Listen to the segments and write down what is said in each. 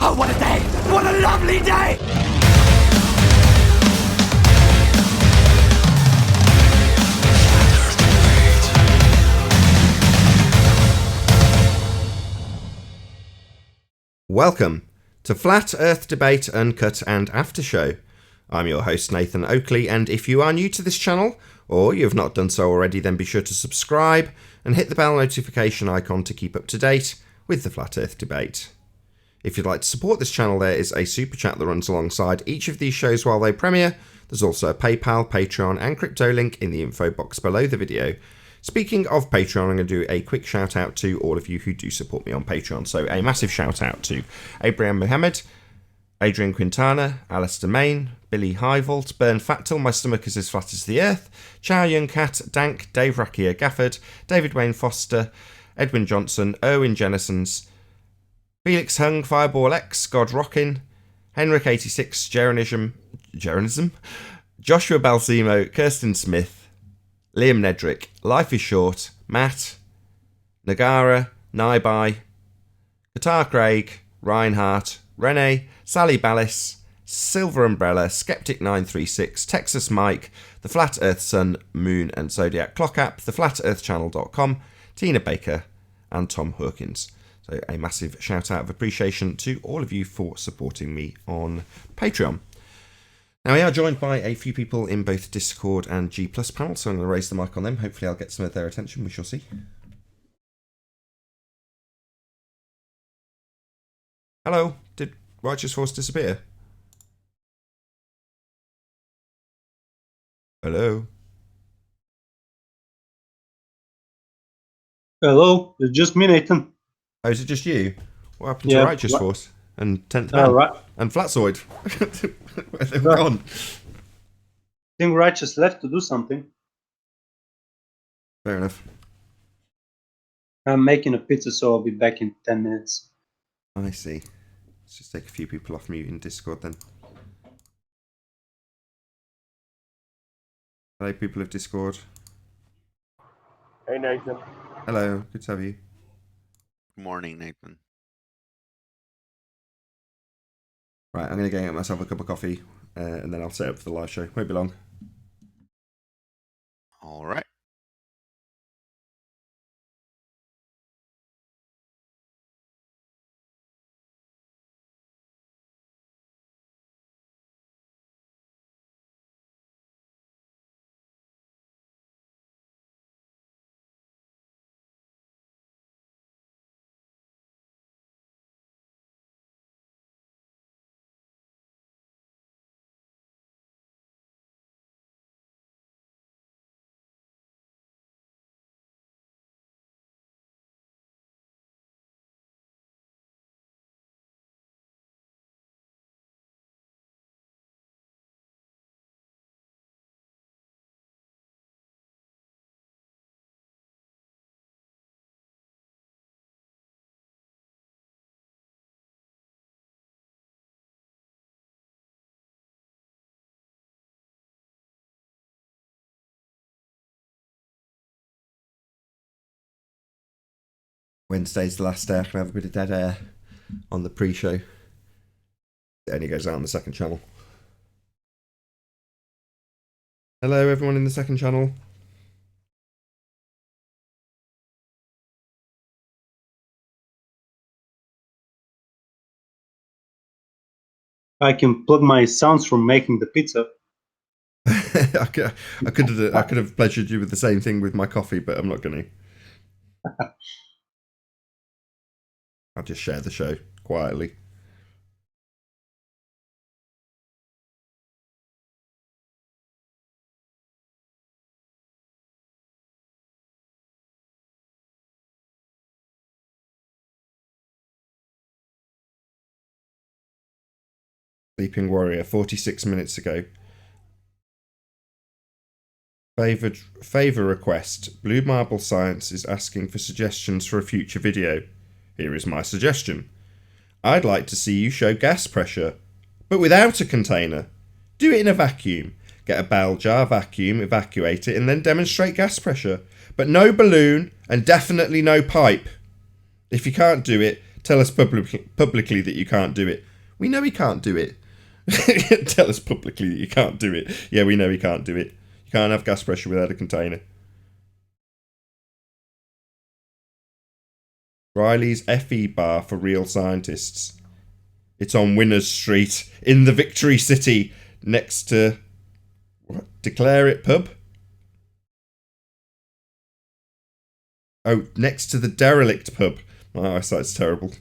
Oh, what a day! What a lovely day! Welcome to Flat Earth Debate, Uncut and Aftershow. I'm your host Nathan Oakley, and if you are new to this channel, or you have not done so already, then be sure to subscribe and hit the bell notification icon to keep up to date with the Flat Earth Debate. If you'd like to support this channel, there is a super chat that runs alongside each of these shows while they premiere. There's also a PayPal, Patreon and crypto link in the info box below the video. Speaking of Patreon, I'm going to do a quick shout out to all of you who do support me on Patreon. So a massive shout out to Abraham Mohammed, Adrian Quintana, Alistair Main, Billy Highvault, Bern Factil, My Stomach is as Flat as the Earth, Chow Young Cat, Dank, Dave Rakia Gafford, David Wayne Foster, Edwin Johnson, Erwin Jennisons, Felix Hung, Fireball X, God Rockin, Henrik86, Geronism, Joshua Balsimo, Kirsten Smith, Liam Nedrick, Life is Short, Matt, Nagara, Naibai, Qatar Craig, Reinhardt, Rene, Sally Ballis, Silver Umbrella, Skeptic936, Texas Mike, The Flat Earth Sun, Moon and Zodiac Clock App, theflatearthchannel.com, Tina Baker and Tom Hawkins. So a massive shout out of appreciation to all of you for supporting me on Patreon. Now, we are joined by a few people in both Discord and G Plus panel, so I'm going to raise the mic on them. Hopefully I'll get some of their attention. We shall see. Hello. Did Righteous Force disappear? Hello. Hello, it's just me, Nathan. Oh, is it just you? What happened to Righteous Force and 10th Man? Right. And Flatzoid? Where they've gone? I think Righteous left to do something. Fair enough. I'm making a pizza, so I'll be back in 10 minutes. I see. Let's just take a few people off mute in Discord then. Hello, people of Discord. Hey, Nathan. Hello, good to have you. Good morning, Nathan. Right, I'm going to go get myself a cup of coffee and then I'll set up for the live show. Won't be long. All right. Wednesday's the last day I can have a bit of dead air on the pre-show. It only goes out on the second channel. Hello, everyone in the second channel. I can plug my sounds from making the pizza. I could have pleasured you with the same thing with my coffee, but I'm not going to. I'll just share the show quietly. Sleeping Warrior, 46 minutes ago. Favour request. Blue Marble Science is asking for suggestions for a future video. Here is my suggestion. I'd like to see you show gas pressure, but without a container. Do it in a vacuum. Get a bell jar, vacuum, evacuate it, and then demonstrate gas pressure. But no balloon, and definitely no pipe. If you can't do it, Tell us publicly that you can't do it. We know he can't do it. Tell us publicly that you can't do it. Yeah, we know he can't do it. You can't have gas pressure without a container. Riley's FE bar for real scientists. It's on Winners Street in the Victory City next to... What? Declare It pub? Oh, next to the Derelict pub. My eyesight's terrible.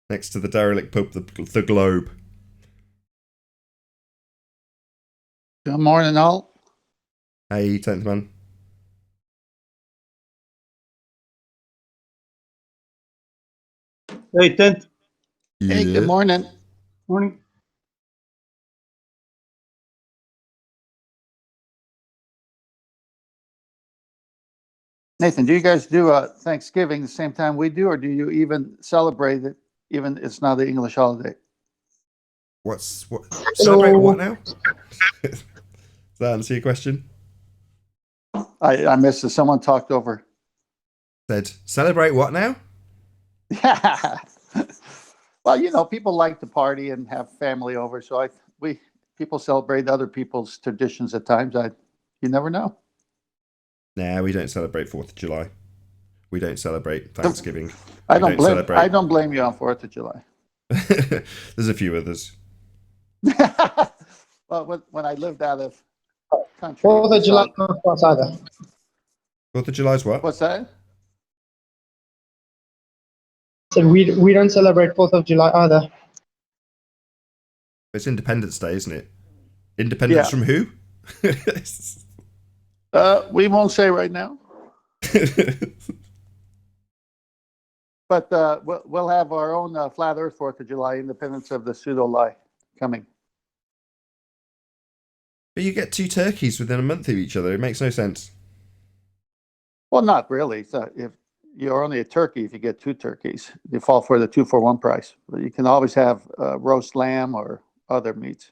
Next to the Derelict pub, the Globe. Good morning, all. Hey, 10th man. Hey, Tent. Hey, Yeah. good morning. Morning. Nathan, do you guys do Thanksgiving the same time we do, or do you even celebrate it, even it's not the English holiday? What? Celebrate what now? Does that answer your question? I missed it. Someone talked over. Said, celebrate what now? Yeah. Well, people like to party and have family over, so people celebrate other people's traditions at times. You never know. Nah, we don't celebrate 4th of July. We don't celebrate Thanksgiving. I don't blame you on 4th of July. There's a few others. Well, when I lived out of country. 4th of July not for us either. 4th of July's what? What's that? So we don't celebrate 4th of July either. It's Independence Day, isn't it? Independence from who? We won't say right now. But we'll have our own Flat Earth 4th of July, independence of the pseudo-lie coming. But you get 2 turkeys within a month of each other. It makes no sense. Well, not really. So if you're only a turkey, if you get 2 turkeys, you fall for the 2-for-1 price. But you can always have roast lamb or other meats.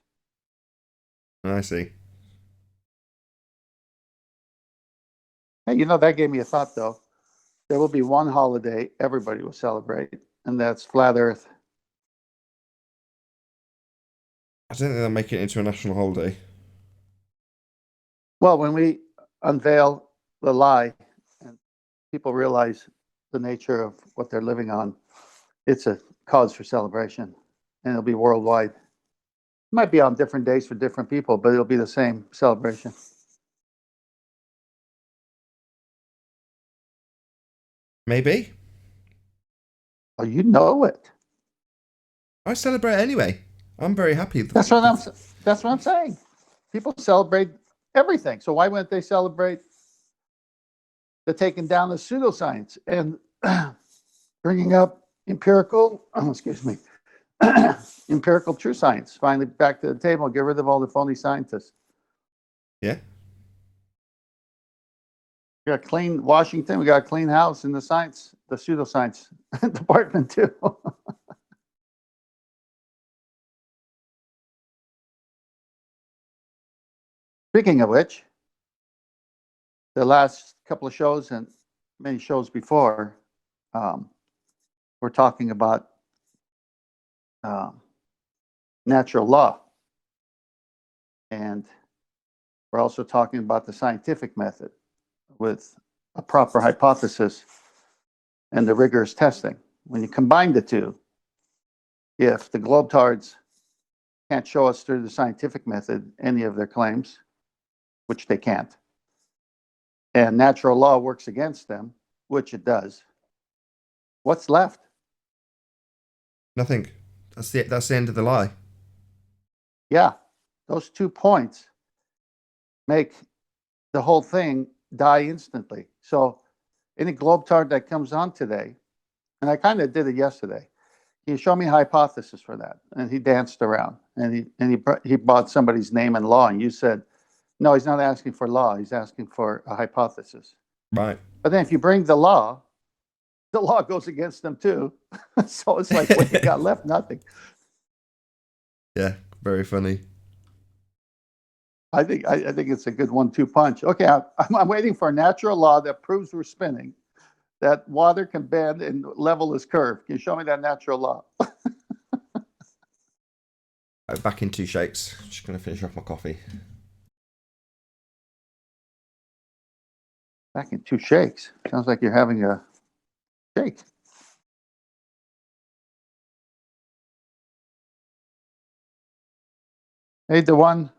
I see. Hey, that gave me a thought, though. There will be one holiday everybody will celebrate, and that's Flat Earth. I don't think they'll make it into a national holiday. Well, when we unveil the lie and people realize the nature of what they're living on, it's a cause for celebration, and it'll be worldwide. It might be on different days for different people, but it'll be the same celebration. Maybe. Oh, you know it. I celebrate anyway. I'm very happy. That's what I'm saying. People celebrate everything. So why wouldn't they celebrate the taking down of pseudoscience and bringing up empirical true science? Finally, back to the table. Get rid of all the phony scientists. Yeah. We got clean Washington. We got a clean house in the pseudoscience department too. Speaking of which, the last couple of shows and many shows before, we're talking about natural law. And we're also talking about the scientific method with a proper hypothesis and the rigorous testing. When you combine the two, if the globetards can't show us through the scientific method any of their claims, which they can't, and natural law works against them, which it does, what's left? Nothing. That's the end of the lie. Yeah, those 2 points make the whole thing die instantly. So any globetard that comes on today, and I kind of did it yesterday, he showed me a hypothesis for that, and he danced around, and he bought somebody's name and law, and you said, no, he's not asking for law, he's asking for a hypothesis. Right. But then if you bring the law goes against them too. So it's like, what you got left? Nothing. Yeah, very funny. I think it's a good 1-2 punch. Okay, I'm waiting for a natural law that proves we're spinning, that water can bend and level is curved. Can you show me that natural law? Back in 2 shakes. Just going to finish off my coffee. Back in 2 shakes. Sounds like you're having a shake. Hey, the one.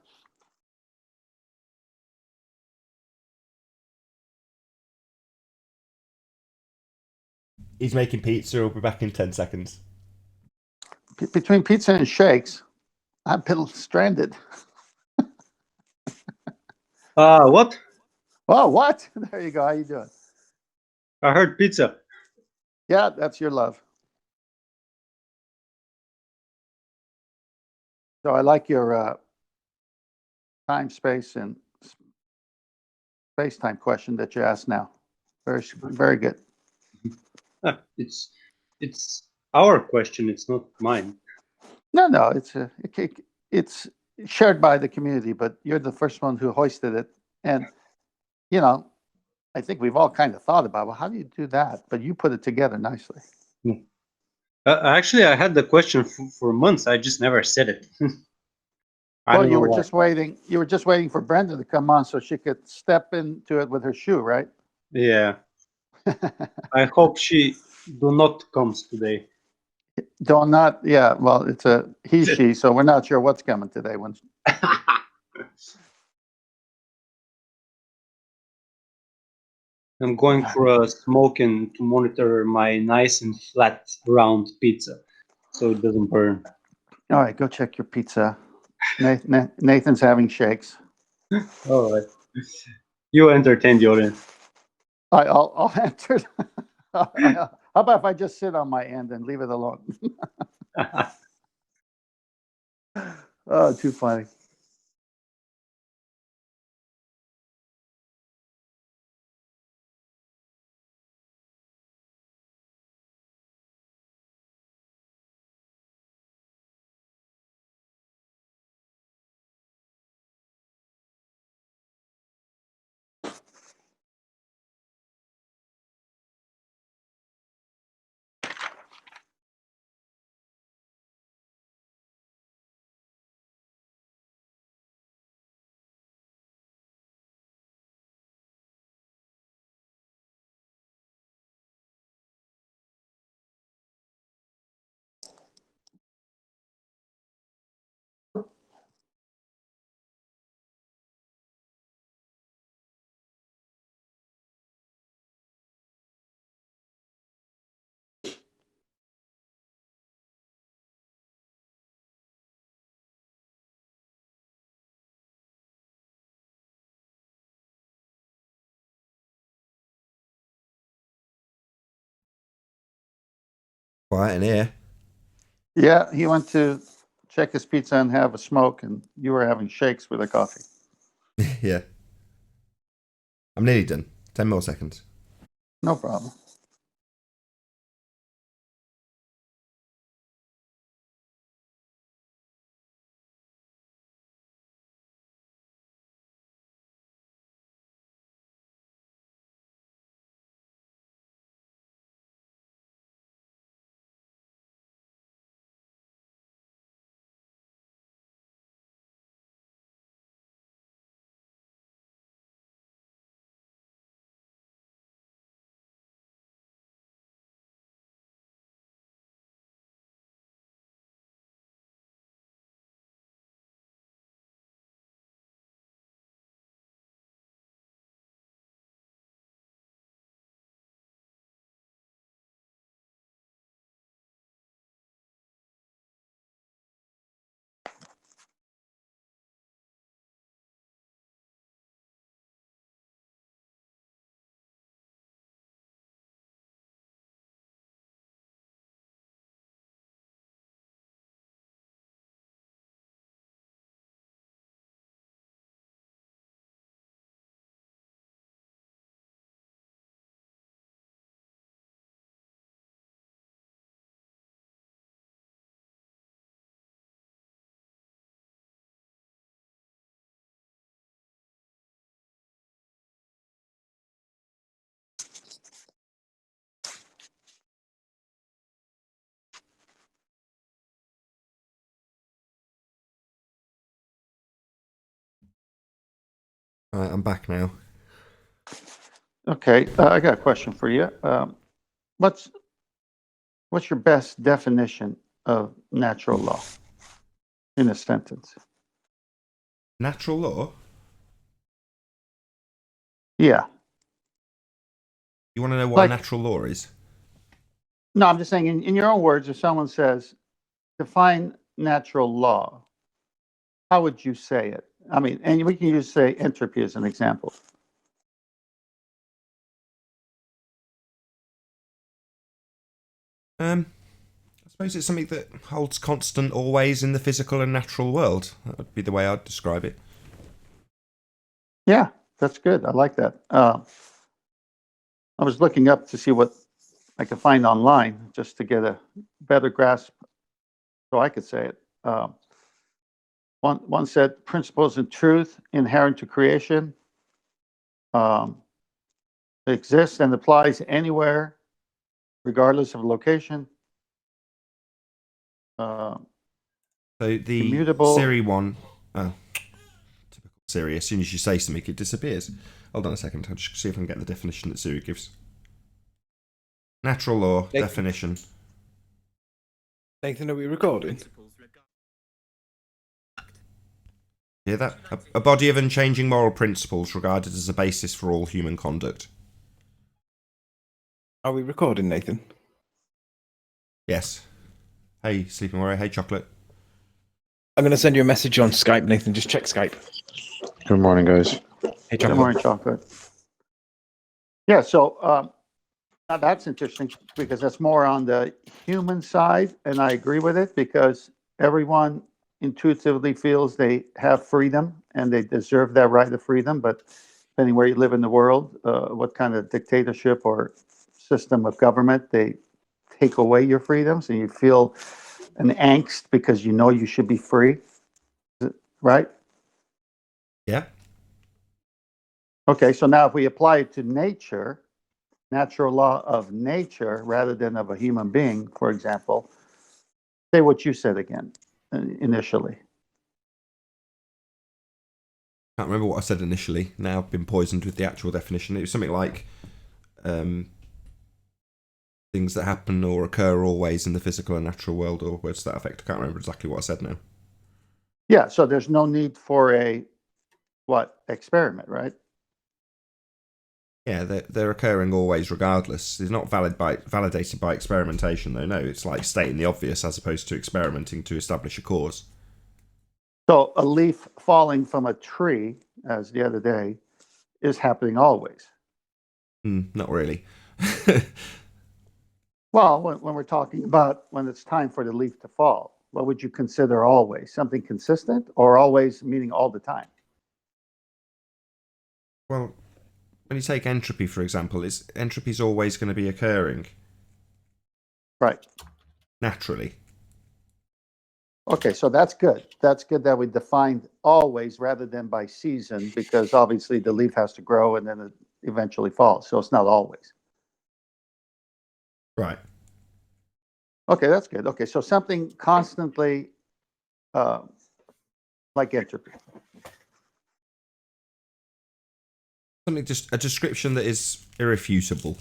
He's making pizza. He'll be back in 10 seconds. Between pizza and shakes, I've been stranded. What? Oh, what? There you go. How you doing? I heard pizza. Yeah, that's your love. So I like your time, space, and space-time question that you asked now. Very good. It's our question. It's not mine. No, it's shared by the community, but you're the first one who hoisted it. And, you know, I think we've all kind of thought about, well, how do you do that? But you put it together nicely. Actually, I had the question for months. I just never said it. I Well, don't you know were why. just waiting. You were just waiting for Brenda to come on so she could step into it with her shoe, right? Yeah. I hope she do not comes today. Don't not. Yeah. Well, it's a he, she. So we're not sure what's coming today. When I'm going for a smoke and to monitor my nice and flat round pizza so it doesn't burn. all right, go check your pizza. Nathan's having shakes. All right. You entertain the audience. I'll answer. How about if I just sit on my end and leave it alone? Oh, too funny. Quiet in here. Yeah, he went to check his pizza and have a smoke, and you were having shakes with a coffee. Yeah. I'm nearly done. 10 more seconds. No problem. All right, I'm back now. Okay, I got a question for you. What's your best definition of natural law in a sentence? Natural law? Yeah. You want to know what Like- a natural law is? No, I'm just saying, in your own words, if someone says, define natural law, how would you say it? I mean, and we can use, say, entropy as an example. I suppose it's something that holds constant always in the physical and natural world. That would be the way I'd describe it. Yeah, that's good. I like that. I was looking up to see what I could find online just to get a better grasp so I could say it. One said principles and truth inherent to creation exists and applies anywhere, regardless of location. So the Immutable. Siri one, oh, typical Siri. As soon as you say something, it disappears. Hold on a second. I'll just see if I can get the definition that Siri gives. Natural law definition. Nathan, are we recording? Hear that? A body of unchanging moral principles regarded as a basis for all human conduct. Are we recording, Nathan? Yes. Hey, Sleeping Warrior. Hey, Chocolate. I'm going to send you a message on Skype, Nathan. Just check Skype. Good morning, guys. Hey, Good Chocolate. morning, Chocolate. Yeah, so now that's interesting because that's more on the human side, and I agree with it because everyone intuitively feels they have freedom and they deserve that right of freedom. But depending where you live in the world, what kind of dictatorship or system of government, they take away your freedoms and you feel an angst because you know you should be free, right? Yeah. Okay, so now if we apply it to nature, natural law of nature rather than of a human being, for example, say what you said again initially. Can't remember what I said initially. Now I've been poisoned with the actual definition. It was something like things that happen or occur always in the physical and natural world, or words to that effect. I can't remember exactly what I said now. Yeah, so there's no need for a experiment, right? Yeah, they're occurring always regardless. It's not validated by experimentation, though. No, it's like stating the obvious as opposed to experimenting to establish a cause. So a leaf falling from a tree, as the other day, is happening always. Not really. Well, when we're talking about when it's time for the leaf to fall, what would you consider always? Something consistent or always meaning all the time? Well, when you take entropy, for example, entropy's always going to be occurring. Right. Naturally. Okay, so that's good. That's good that we defined always rather than by season, because obviously the leaf has to grow and then it eventually falls. So it's not always. Right. Okay, that's good. Okay, so something constantly like entropy. Something, just a description that is irrefutable.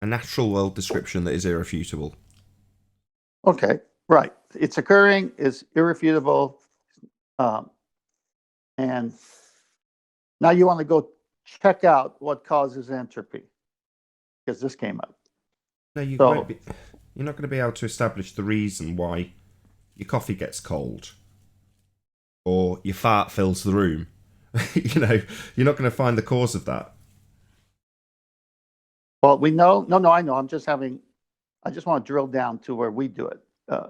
A natural world description that is irrefutable. Okay, right. It's occurring, is irrefutable. And now you want to go check out what causes entropy, because this came up. No, you So- won't be. You're not going to be able to establish the reason why your coffee gets cold or your fart fills the room. You know, you're not going to find the cause of that. Well, we know, no, I know. I just want to drill down to where we do it.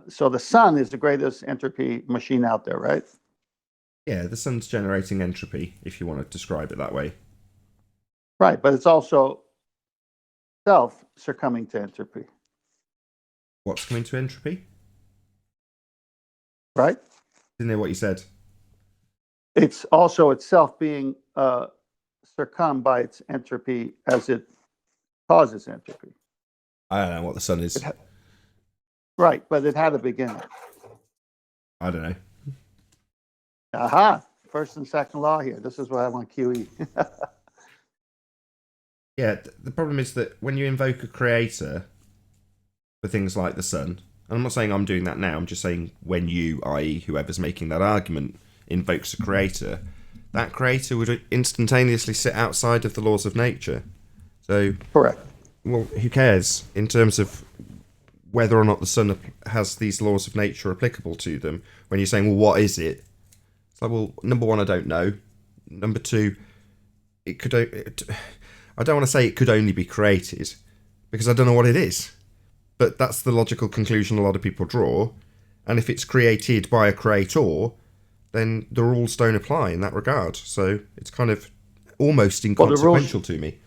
So the sun is the greatest entropy machine out there, right? Yeah, the sun's generating entropy, if you want to describe it that way. Right, but it's also self succumbing to entropy, What's coming to entropy? right? Didn't hear what you said. It's also itself being succumbed by its entropy as it causes entropy. I don't know what the sun is. Right, but it had a beginning. I don't know. Aha, first and second law here. This is what I want QE. Yeah, the problem is that when you invoke a creator for things like the sun, and I'm not saying I'm doing that now, I'm just saying when you, i.e. whoever's making that argument, invokes a creator, that creator would instantaneously sit outside of the laws of nature. So, Correct. well, who cares in terms of whether or not the sun has these laws of nature applicable to them? When you're saying, well, what is it? It's like, well, number one, I don't know. Number two, it could... I don't want to say it could only be created, because I don't know what it is. But that's the logical conclusion a lot of people draw. And if it's created by a creator, then the rules don't apply in that regard. So it's kind of almost inconsequential to me.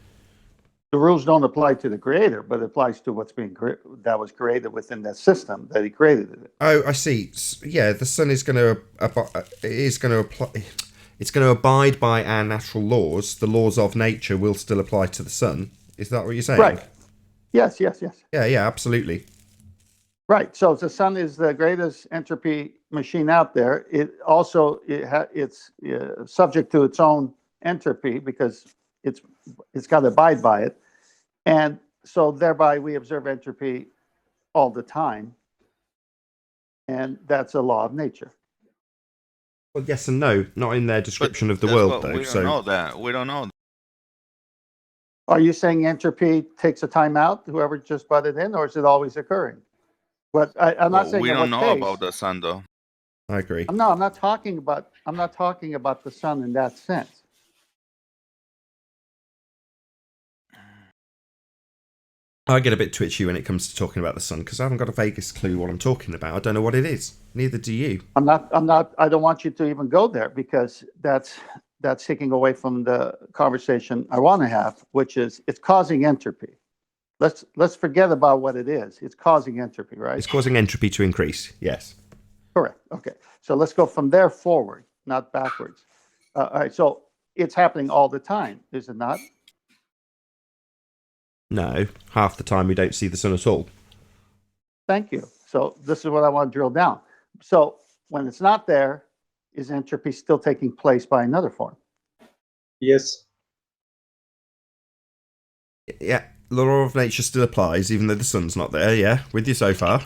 The rules don't apply to the creator, but it applies to what's being that was created within that system that he created it. Oh, I see. Yeah, the sun is going to apply. It's going to abide by our natural laws. The laws of nature will still apply to the sun. Is that what you're saying? Right. Yes. Yeah, absolutely. Right. So the sun is the greatest entropy machine out there. It also it's subject to its own entropy because it's got to abide by it, and so thereby we observe entropy all the time, and that's a law of nature. Well, yes and no, not in their description of the world, though. We don't know that. We don't know. Are you saying entropy takes a time out, whoever just butted in, or is it always occurring? But I'm not saying we in don't what know case. about the sun, though. I agree. No, I'm not talking about the sun in that sense. I get a bit twitchy when it comes to talking about the sun because I haven't got a vaguest clue what I'm talking about. I don't know what it is. Neither do you. I don't want you to even go there because that's taking away from the conversation I want to have, which is it's causing entropy. Let's forget about what it is. It's causing entropy, right? It's causing entropy to increase. Yes. Correct. Okay. So let's go from there forward, not backwards. All right. So it's happening all the time, is it not? No. Half the time we don't see the sun at all. Thank you. So this is what I want to drill down. So when it's not there, is entropy still taking place by another form? Yes. Yeah. The law of nature still applies, even though the sun's not there. Yeah. With you so far.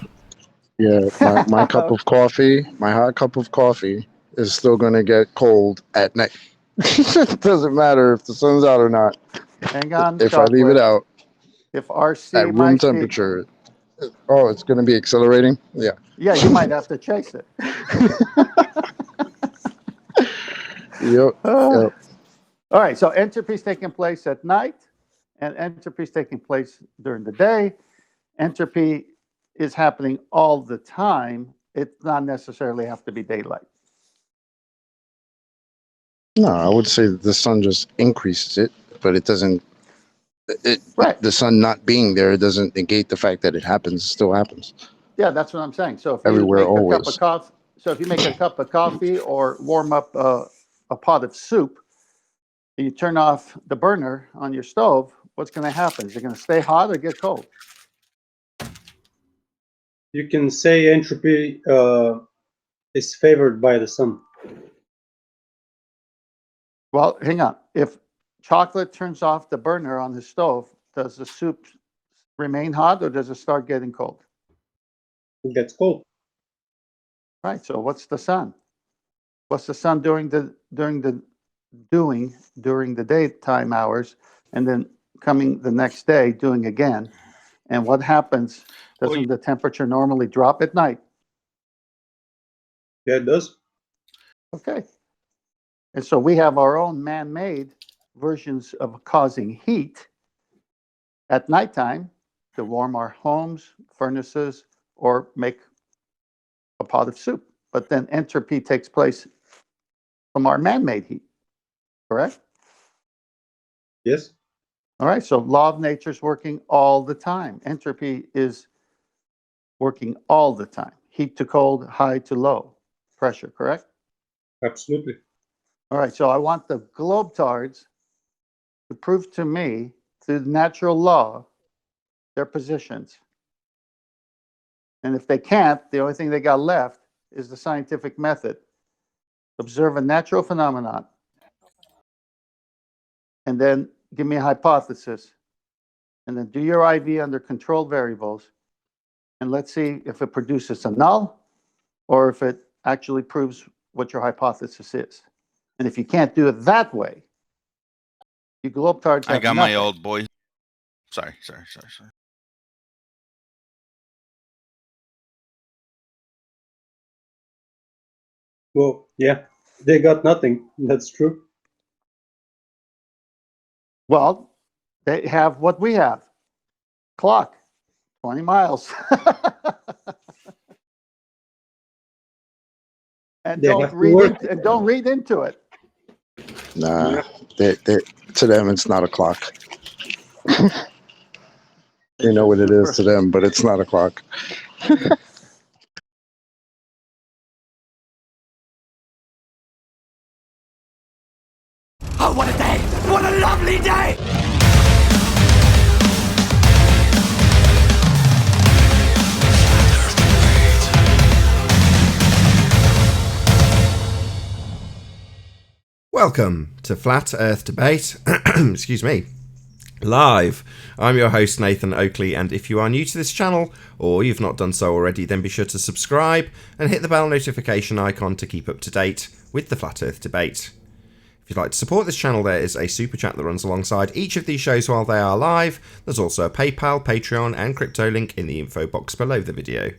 Yeah, my cup of coffee, my hot cup of coffee is still going to get cold at night. It doesn't matter if the sun's out or not. Hang on. If I leave it out if RC at room temperature, oh, it's going to be accelerating? Yeah. Yeah, you might have to chase it. Yep. All right, so entropy is taking place at night, and entropy is taking place during the day. Entropy is happening all the time. It not necessarily have to be daylight. No, I would say that the sun just increases it, but it doesn't. Right. The sun not being there doesn't negate the fact that it happens. It still happens. Yeah, that's what I'm saying. So if you Everywhere, make always. a cup of coffee, if you make a cup of coffee or warm up a pot of soup, and you turn off the burner on your stove, what's going to happen? Is it going to stay hot or get cold? You can say entropy is favored by the sun. Well, hang on. If chocolate turns off the burner on the stove, does the soup remain hot or does it start getting cold? It gets cold. Right. So what's the sun? What's the sun during the daytime hours, and then coming the next day doing again? And what happens? Doesn't the temperature normally drop at night? Yeah, it does. Okay. And so we have our own man-made versions of causing heat at nighttime to warm our homes, furnaces, or make a pot of soup. But then entropy takes place from our man-made heat, correct? Yes. All right, so law of nature is working all the time. Entropy is working all the time. Heat to cold, high to low pressure, correct? Absolutely. All right, so I want the globetards to prove to me, through the natural law, their positions. And if they can't, the only thing they got left is the scientific method. observe a natural phenomenon, and then give me a hypothesis, and then do your IV under controlled variables, and let's see if it produces a null or if it actually proves what your hypothesis is. And if you can't do it that way, you globetards I have got my nothing. old boy. Sorry. Well, yeah, they got nothing. That's true. Well, they have what we have. Clock, 20 miles. And They have don't to read work. and don't read into it. Nah, they, to them, it's not a clock. You know what it is to them, but it's not a clock. Oh, what a day! What a lovely day! Welcome to Flat Earth Debate. Excuse me. Live. I'm your host Nathan Oakley, and if you are new to this channel or you've not done so already, then be sure to subscribe and hit the bell notification icon to keep up to date with the Flat Earth Debate. If you'd like to support this channel, there is a super chat that runs alongside each of these shows while they are live. There's also a PayPal, Patreon and crypto link in the info box below the video.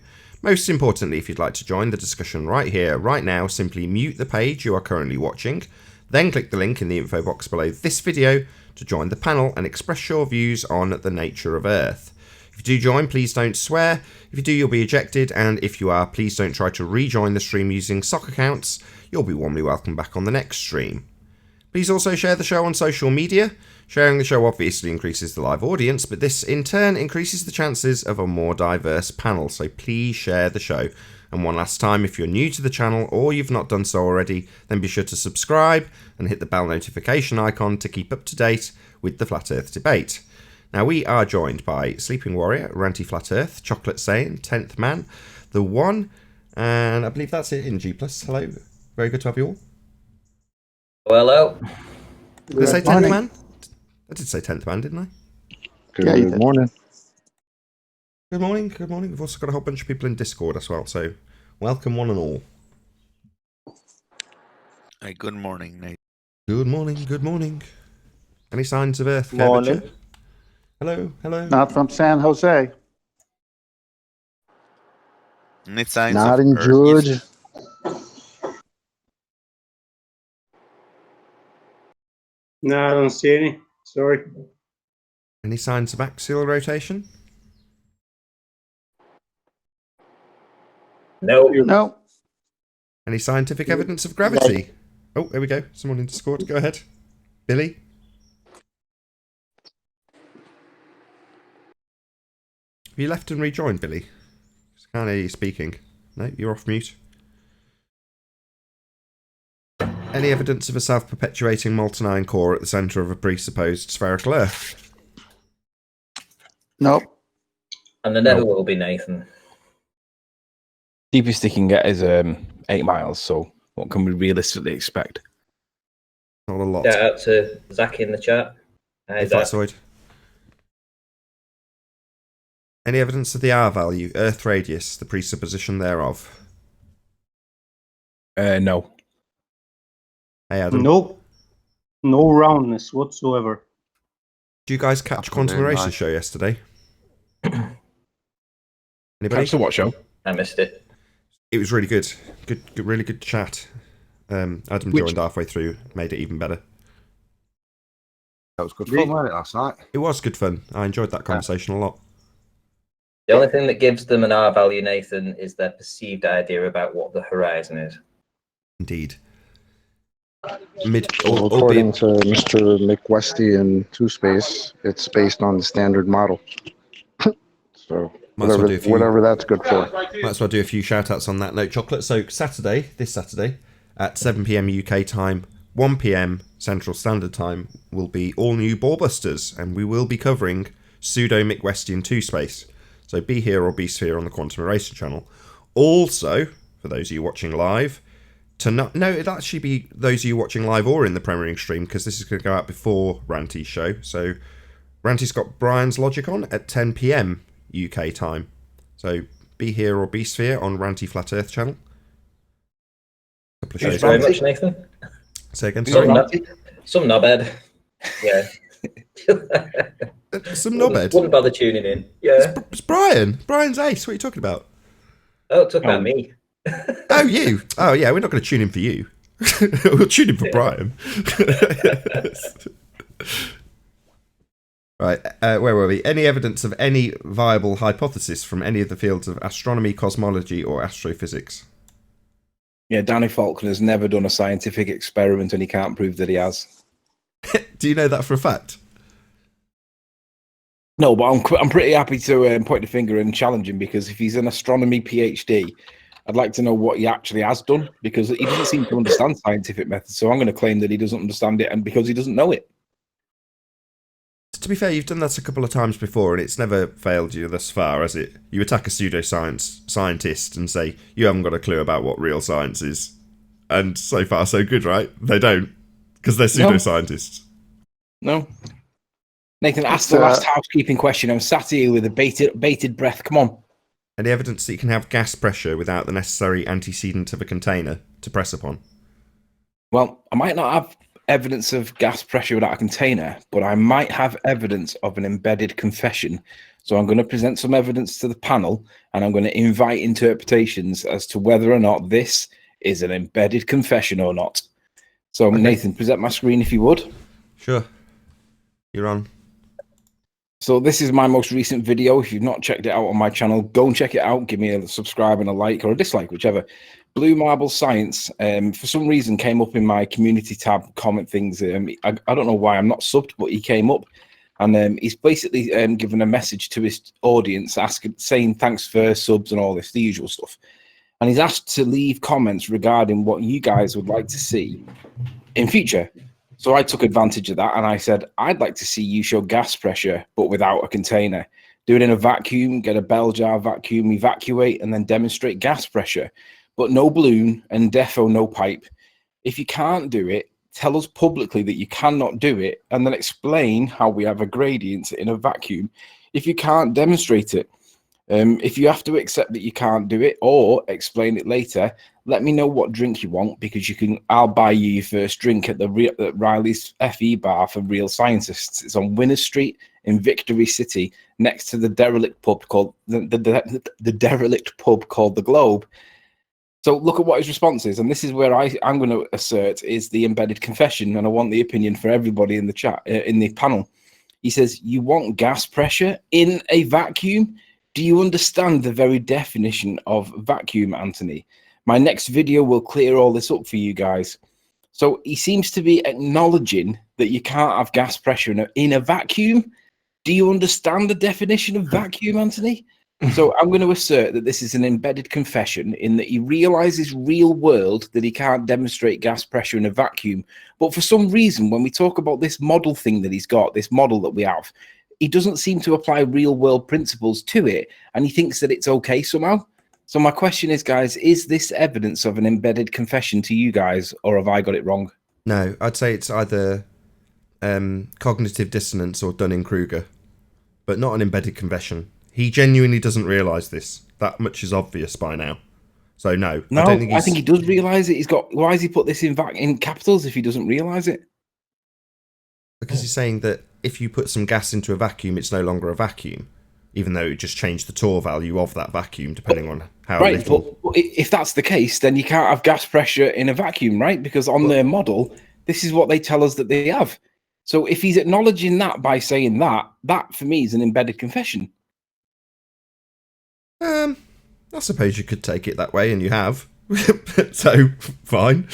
Most importantly, if you'd like to join the discussion right here, right now, simply mute the page you are currently watching, then click the link in the info box below this video to join the panel and express your views on the nature of Earth. If you do join, please don't swear. If you do, you'll be ejected, and if you are, please don't try to rejoin the stream using sock accounts. You'll be warmly welcome back on the next stream. Please also share the show on social media. Sharing the show obviously increases the live audience, but this in turn increases the chances of a more diverse panel, so please share the show. And one last time, if you're new to the channel or you've not done so already, then be sure to subscribe and hit the bell notification icon to keep up to date with the Flat Earth Debate. Now, we are joined by Sleeping Warrior, Ranty Flat Earth, Chocolate Saiyan, 10th Man, The One, and I believe that's it in G+. Hello, very good to have you all. Hello. Did I say 10th Man? I did say 10th Man, didn't I? Good morning. Good morning, good morning. We've also got a whole bunch of people in Discord as well, so welcome one and all. Hey, good morning, Nate. Good morning, good morning. Any signs of Earth Morning. curvature? Hello, hello. Not from San Jose. Any signs Not of in Earth? Georgia. No, I don't see any. Sorry. Any signs of axial rotation? No. No. Any scientific evidence of gravity? Oh, there we go. Someone in Discord. Go ahead. Billy? Have you left and rejoined, Billy? I can't hear you speaking. No, you're off mute. Any evidence of a self-perpetuating molten iron core at the centre of a presupposed spherical Earth? Nope. And there never will be, Nathan. Deepest they can get is 8 miles, so what can we realistically expect? Not a lot. Shout out to Zach in the chat. Hi, Hey, Zach. Flatzoid. Any evidence of the R value, Earth radius, the presupposition thereof? No. Hey, Adam. Nope. No roundness whatsoever. Did you guys catch Quantum Eraser's show yesterday? Anybody? Catch the what show? I missed it. It was really good. Really good chat. Adam joined halfway through, made it even better. That was good fun, wasn't it, last night? It was good fun. I enjoyed that conversation a lot. The only thing that gives them an R value, Nathan, is their perceived idea about what the horizon is. Indeed. According to Mr. McWesty in Two Space, it's based on the standard model. So whatever that's good for. Might as well do a few shout outs on that note, Chocolate. So this Saturday at 7 PM UK time, 1 PM Central Standard Time will be all new Ballbusters, and we will be covering pseudo McWesty 2 Space. So be here or be sphere on the Quantum Eraser channel. Also, for those of you watching live, No, it'd actually be those of you watching live or in the premiering stream, because this is going to go out before Ranty's show. So Ranty's got Brian's Logic on at 10 p.m. UK time. So be here or be sphere on Ranty Flat Earth channel. Couple of Thanks shows. very much, Nathan. Say again, sorry. Some knobhead. Yeah. Some knobhead. Wouldn't bother tuning in. Yeah. It's Brian. Brian's ace. What are you talking about? Oh, talking about me. Oh, you. Oh, yeah. We're not going to tune in for you. We'll tune in for Brian. Right. Where were we? Any evidence of any viable hypothesis from any of the fields of astronomy, cosmology, or astrophysics? Yeah, Danny Faulkner's never done a scientific experiment and he can't prove that he has. Do you know that for a fact? No, but I'm pretty happy to point the finger and challenge him, because if he's an astronomy PhD, I'd like to know what he actually has done, because he doesn't seem to understand scientific methods. So I'm going to claim that he doesn't understand it, and because he doesn't know it. To be fair, you've done that a couple of times before, and it's never failed you thus far, has it? You attack a pseudoscientist and say, you haven't got a clue about what real science is. And so far, so good, right? They don't, because they're pseudoscientists. No. Nathan, ask the last housekeeping question. I'm sat here with a bated breath. Come on. Any evidence that you can have gas pressure without the necessary antecedent of a container to press upon? Well, I might not have evidence of gas pressure without a container, but I might have evidence of an embedded confession. So I'm going to present some evidence to the panel, and I'm going to invite interpretations as to whether or not this is an embedded confession or not. So okay. Nathan, present my screen if you would. Sure. You're on. So this is my most recent video. If you've not checked it out on my channel, go and check it out. Give me a subscribe and a like or a dislike, whichever. Blue Marble Science, for some reason, came up in my community tab comment things. I don't know why I'm not subbed, but he came up. And he's basically given a message to his audience, saying thanks for subs and all this, the usual stuff. And he's asked to leave comments regarding what you guys would like to see in future. So I took advantage of that and I said, I'd like to see you show gas pressure, but without a container. Do it in a vacuum, get a bell jar vacuum, evacuate, and then demonstrate gas pressure. But no balloon and defo no pipe. If you can't do it, tell us publicly that you cannot do it, and then explain how we have a gradient in a vacuum if you can't demonstrate it. If you have to accept that you can't do it or explain it later, let me know what drink you want, because I'll buy you your first drink at Riley's FE bar for real scientists. It's on Winner Street in Victory City, next to the derelict pub called the derelict pub called the Globe. So look at what his response is, and this is where I'm going to assert is the embedded confession, and I want the opinion for everybody in the chat, in the panel. He says, you want gas pressure in a vacuum? Do you understand the very definition of vacuum, Anthony? My next video will clear all this up for you guys. So he seems to be acknowledging that you can't have gas pressure in a vacuum. Do you understand the definition of vacuum, Anthony? So I'm going to assert that this is an embedded confession in that he realizes real world that he can't demonstrate gas pressure in a vacuum. But for some reason, when we talk about this model thing that he's got, this model that we have, he doesn't seem to apply real world principles to it. And he thinks that it's okay somehow. So my question is, guys, is this evidence of an embedded confession to you guys, or have I got it wrong? No, I'd say it's either cognitive dissonance or Dunning-Kruger, but not an embedded confession. He genuinely doesn't realise this. That much is obvious by now. So no, no, I think he does realise it. Why has he put this in capitals if he doesn't realise it? Because he's saying that if you put some gas into a vacuum, it's no longer a vacuum, even though it just changed the Tor value of that vacuum depending on how little. But if that's the case, then you can't have gas pressure in a vacuum, right? Because on their model, this is what they tell us that they have. So if he's acknowledging that by saying that for me is an embedded confession. I suppose you could take it that way, and you have. So, fine.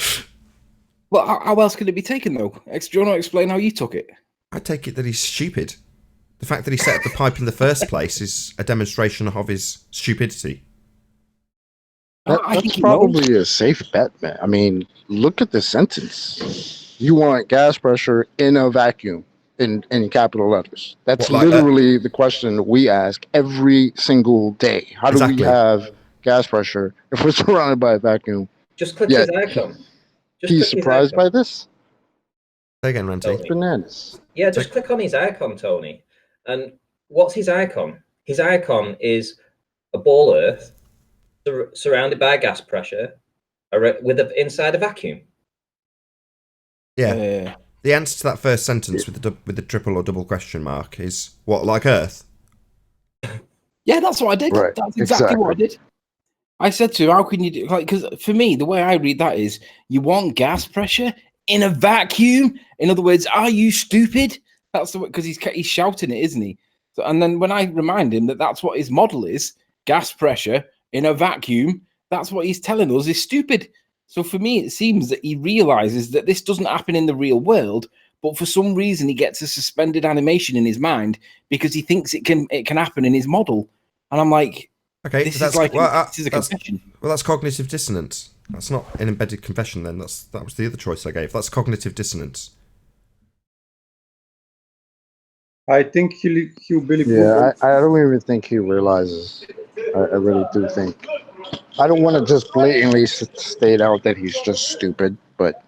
Well, how else could it be taken, though? Do you want to explain how you took it? I take it that he's stupid. The fact that he set up the pipe in the first place is a demonstration of his stupidity. That's probably a safe bet, man. I mean, look at the sentence. You want gas pressure in a vacuum. In capital letters. That's literally the question we ask every single day. How do we have gas pressure if we're surrounded by a vacuum Just click Yeah. his icon. Just He's click his surprised icon. by this? Say again, Ranty. Tony. Bananas. Yeah, just click on his icon, Tony. And what's his icon? His icon is a ball Earth surrounded by gas pressure inside a vacuum. Yeah. The answer to that first sentence with the triple or double question mark is what, like Earth? Yeah, that's what I did. Right, That's exactly what I did. I said to him, how can you do, like, because for me, the way I read that is you want gas pressure in a vacuum. In other words, are you stupid? That's the way, because he's shouting it, isn't he? So, and then when I remind him that that's what his model is, gas pressure in a vacuum, that's what he's telling us is stupid. So for me, it seems that he realizes that this doesn't happen in the real world, but for some reason he gets a suspended animation in his mind because he thinks it can happen in his model. And I'm like, okay, this that's is like this is a confession. Well, that's cognitive dissonance. That's not an embedded confession. Then that was the other choice I gave. That's cognitive dissonance. I think he really. Yeah, I don't even think he realizes. I really do think. I don't want to just blatantly state out that he's just stupid, but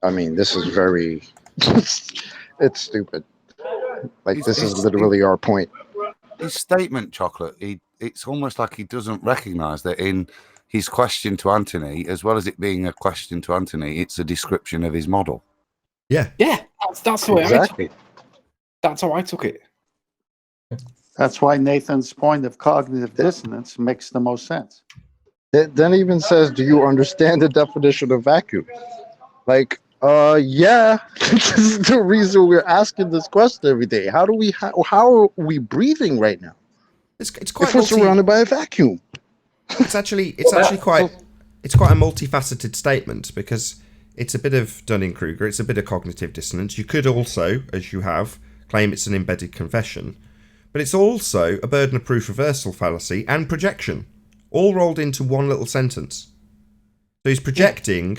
I mean, this is very. It's stupid. Like, this is literally our point. His statement, Chocolate, it's almost like he doesn't recognize that in his question to Anthony, as well as it being a question to Anthony, it's a description of his model. Yeah. Yeah, that's the way I took it. That's how I took it. That's why Nathan's point of cognitive dissonance makes the most sense. It then even says, do you understand the definition of vacuum? Like, yeah. This is the reason we're asking this question every day. How are we breathing right now? It's quite if we're surrounded by a vacuum. It's actually quite a multifaceted statement because it's a bit of Dunning-Kruger, it's a bit of cognitive dissonance. You could also, as you have, claim it's an embedded confession, but it's also a burden of proof reversal fallacy and projection, all rolled into one little sentence. So he's projecting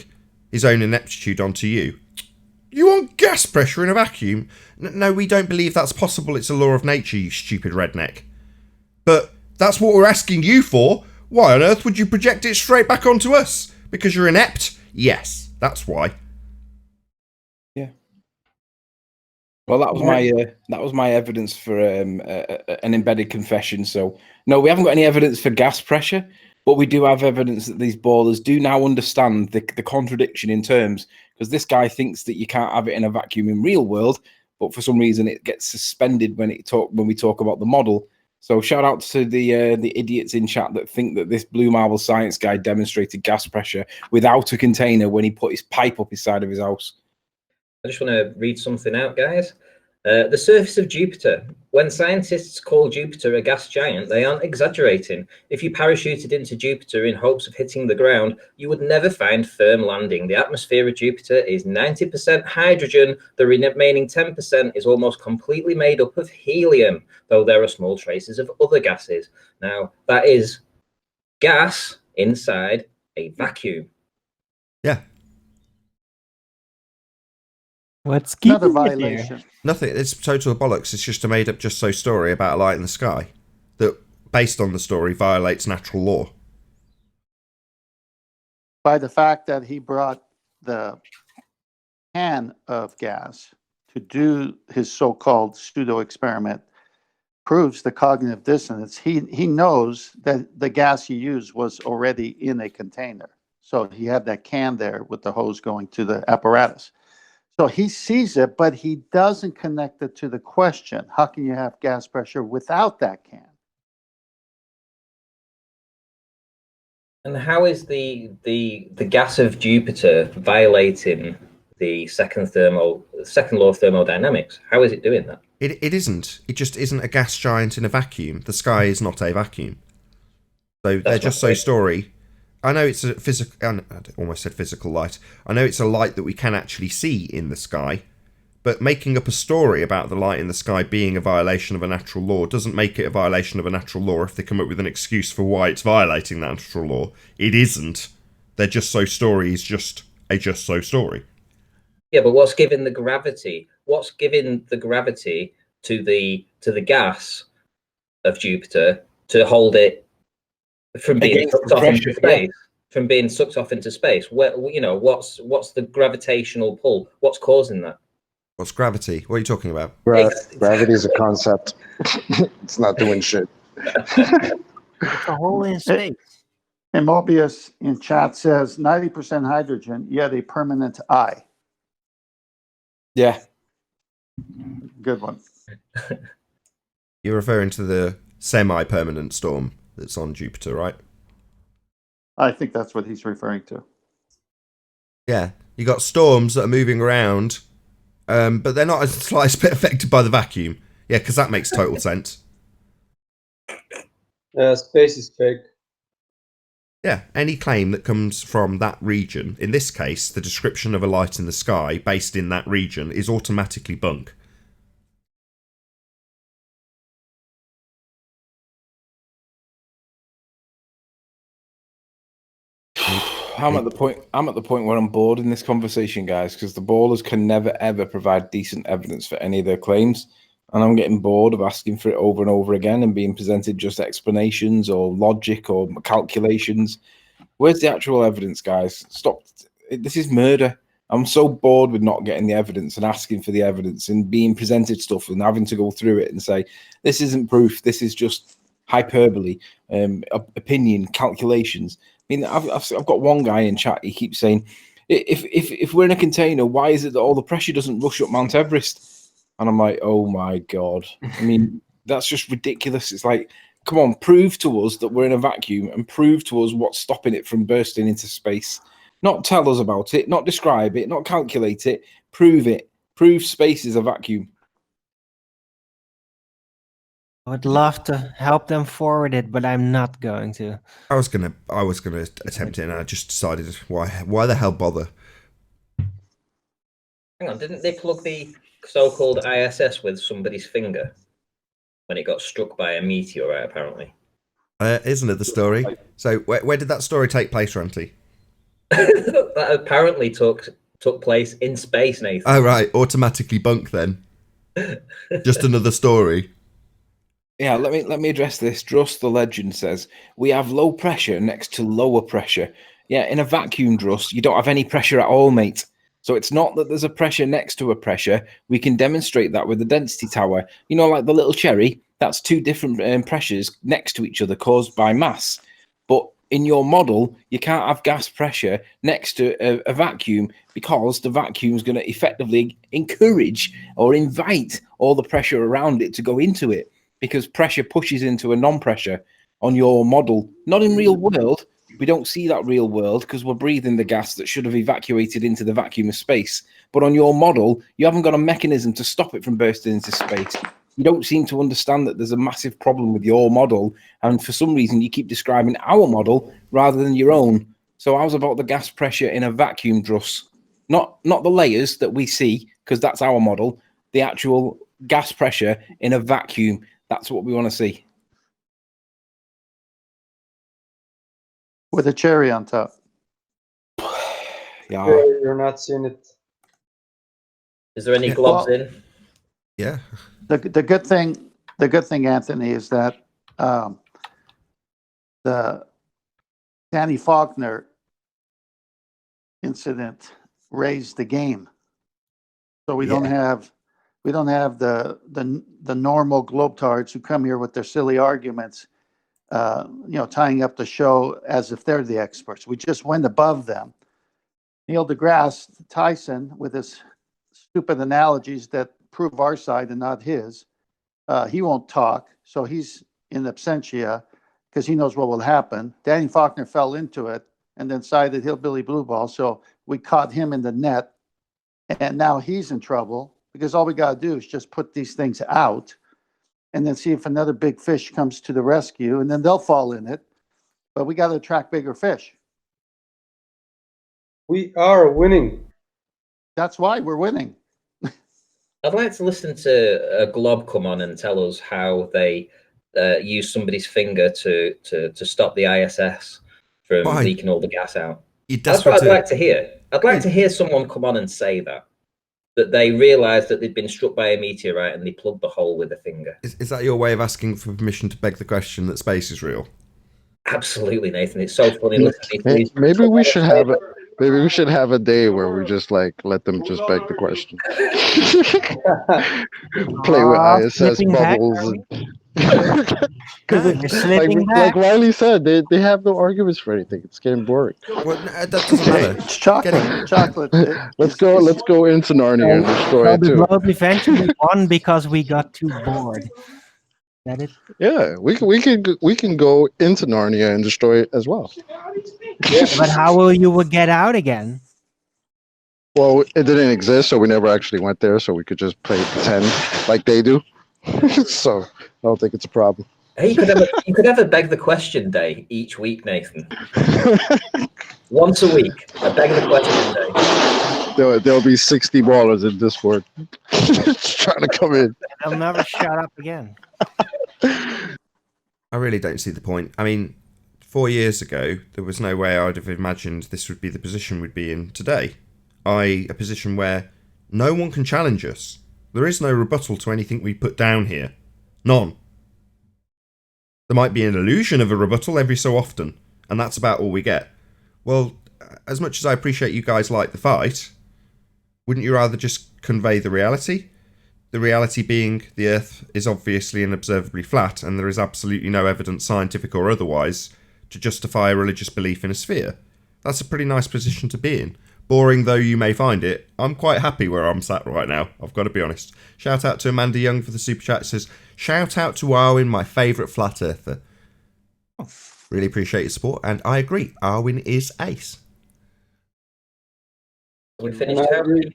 his own ineptitude onto you. You want gas pressure in a vacuum? No, we don't believe that's possible. It's a law of nature, you stupid redneck. But that's what we're asking you for. Why on earth would you project it straight back onto us? Because you're inept? Yes, that's why. Yeah. Well, that was my evidence for an embedded confession. So no, we haven't got any evidence for gas pressure, but we do have evidence that these ballers do now understand the contradiction in terms, because this guy thinks that you can't have it in a vacuum in real world, but for some reason it gets suspended when we talk about the model. So shout out to the idiots in chat that think that this Blue Marble Science guy demonstrated gas pressure without a container when he put his pipe up his side of his house. I just want to read something out, guys. The surface of Jupiter. When scientists call Jupiter a gas giant, they aren't exaggerating. If you parachuted into Jupiter in hopes of hitting the ground, you would never find firm landing. The atmosphere of Jupiter is 90% hydrogen. The remaining 10% is almost completely made up of helium, though there are small traces of other gases. Now, that is gas inside a vacuum. Yeah. What's keeping Another it violation. here? Nothing. It's total bollocks. It's just a made-up just so story about a light in the sky that, based on the story, violates natural law. By the fact that he brought the can of gas to do his so-called pseudo experiment proves the cognitive dissonance. He knows that the gas he used was already in a container. So he had that can there with the hose going to the apparatus. So he sees it, but he doesn't connect it to the question, how can you have gas pressure without that can? And how is the gas of Jupiter violating the second law of thermodynamics? How is it doing that? It isn't. It just isn't a gas giant in a vacuum. The sky is not a vacuum. So they're just so story. I know it's a physical. I almost said physical light. I know it's a light that we can actually see in the sky, but making up a story about the light in the sky being a violation of a natural law doesn't make it a violation of a natural law if they come up with an excuse for why it's violating that natural law. It isn't. Their just so story is just a just so story. Yeah, but what's giving the gravity? What's giving the gravity to the gas of Jupiter to hold it from being sucked off into space? from being sucked off into space? Where, you know, what's the gravitational pull? What's causing that? What's gravity? What are you talking about? Gravity is a concept. It's not doing shit. It's a hole in space. And Mobius in chat says 90% hydrogen, yet a permanent eye. Yeah. Good one. You're referring to the semi-permanent storm that's on Jupiter, right? I think that's what he's referring to. Yeah, you got storms that are moving around, but they're not a slightest bit affected by the vacuum. Yeah, because that makes total sense. Space is fake. Yeah, any claim that comes from that region, in this case, the description of a light in the sky based in that region, is automatically bunk. I'm at the point where I'm bored in this conversation, guys, because the ballers can never ever provide decent evidence for any of their claims, and I'm getting bored of asking for it over and over again and being presented just explanations or logic or calculations. Where's the actual evidence, guys? Stop! This is murder. I'm so bored with not getting the evidence and asking for the evidence and being presented stuff and having to go through it and say this isn't proof. This is just hyperbole, opinion, calculations. I mean, I've got one guy in chat. He keeps saying, "If we're in a container, why is it that all the pressure doesn't rush up Mount Everest?" And I'm like, "Oh my god!" I mean, that's just ridiculous. It's like, come on, prove to us that we're in a vacuum and prove to us what's stopping it from bursting into space. Not tell us about it, not describe it, not calculate it. Prove it. Prove space is a vacuum. I would love to help them forward it, but I'm not going to. I was gonna attempt it, and I just decided why the hell bother? Hang on, didn't they plug the so-called ISS with somebody's finger when it got struck by a meteorite? Apparently, Isn't it the story? So where did that story take place, Ranty? that apparently took place in space, Nathan. Oh right, automatically bunk then. Just another story. Yeah, let me address this. Druss the legend says we have low pressure next to lower pressure. Yeah, in a vacuum, Druss, you don't have any pressure at all, mate. So it's not that there's a pressure next to a pressure. We can demonstrate that with the density tower. You know, like the little cherry, that's two different pressures next to each other caused by mass. But in your model, you can't have gas pressure next to a vacuum because the vacuum is going to effectively encourage or invite all the pressure around it to go into it, because pressure pushes into a non-pressure on your model. Not in real world. We don't see that real world because we're breathing the gas that should have evacuated into the vacuum of space. But on your model, you haven't got a mechanism to stop it from bursting into space. You don't seem to understand that there's a massive problem with your model, and for some reason you keep describing our model rather than your own. So how's about the gas pressure in a vacuum, Druss? Not the layers that we see, because that's our model. The actual gas pressure in a vacuum. That's what we want to see. With a cherry on top. Yeah. You're not seeing it. Is there any globs in? Yeah. The good thing, Anthony, is that the Danny Faulkner incident raised the game, so we don't have the normal globetards who come here with their silly arguments, tying up the show as if they're the experts. We just went above them. Neil deGrasse Tyson, with his stupid analogies that prove our side and not his, he won't talk, so he's in absentia because he knows what will happen. Danny Faulkner fell into it and then cited Hillbilly Blue Ball, so we caught him in the net, and now he's in trouble because all we got to do is just put these things out and then see if another big fish comes to the rescue, and then they'll fall in it. But we got to attract bigger fish. We are winning. That's why we're winning. I'd like to listen to a glob come on and tell us how they use somebody's finger to stop the ISS from leaking all the gas out. That's what I'd like to hear. I'd like to hear someone come on and say that they realised that they'd been struck by a meteorite and they plugged the hole with a finger. Is that your way of asking for permission to beg the question that space is real? Absolutely, Nathan. It's so funny listening to these. Maybe we should have it. Maybe we should have a day where we just like let them just beg the question. Play with ISS slipping back, bubbles. You're slipping Like back. Riley said, they have no arguments for anything. It's getting boring. Well, that doesn't matter. It's chocolate. Chocolate. Let's go into Narnia and destroy So it the too. globe eventually won because we got too bored. That it? Yeah, we can go into Narnia and destroy it as well. But how will you get out again? Well, it didn't exist, so we never actually went there. So we could just play pretend like they do. So I don't think it's a problem. Hey, you could have a beg the question day each week, Nathan. Once a week, a beg the question day. There'll be 60 ballers in Discord trying to come in. They'll never shut up again. I really don't see the point. I mean, 4 years ago, there was no way I'd have imagined this would be the position we'd be in today. A position where no one can challenge us. There is no rebuttal to anything we put down here. None. There might be an illusion of a rebuttal every so often, and that's about all we get. Well, as much as I appreciate you guys like the fight, wouldn't you rather just convey the reality? The reality being the Earth is obviously and observably flat, and there is absolutely no evidence, scientific or otherwise, to justify a religious belief in a sphere. That's a pretty nice position to be in. Boring though you may find it, I'm quite happy where I'm sat right now, I've got to be honest. Shout out to Amanda Young for the super chat. It says, shout out to Arwin, my favourite flat earther. Really appreciate your support, and I agree, Arwin is ace. We finished housekeeping?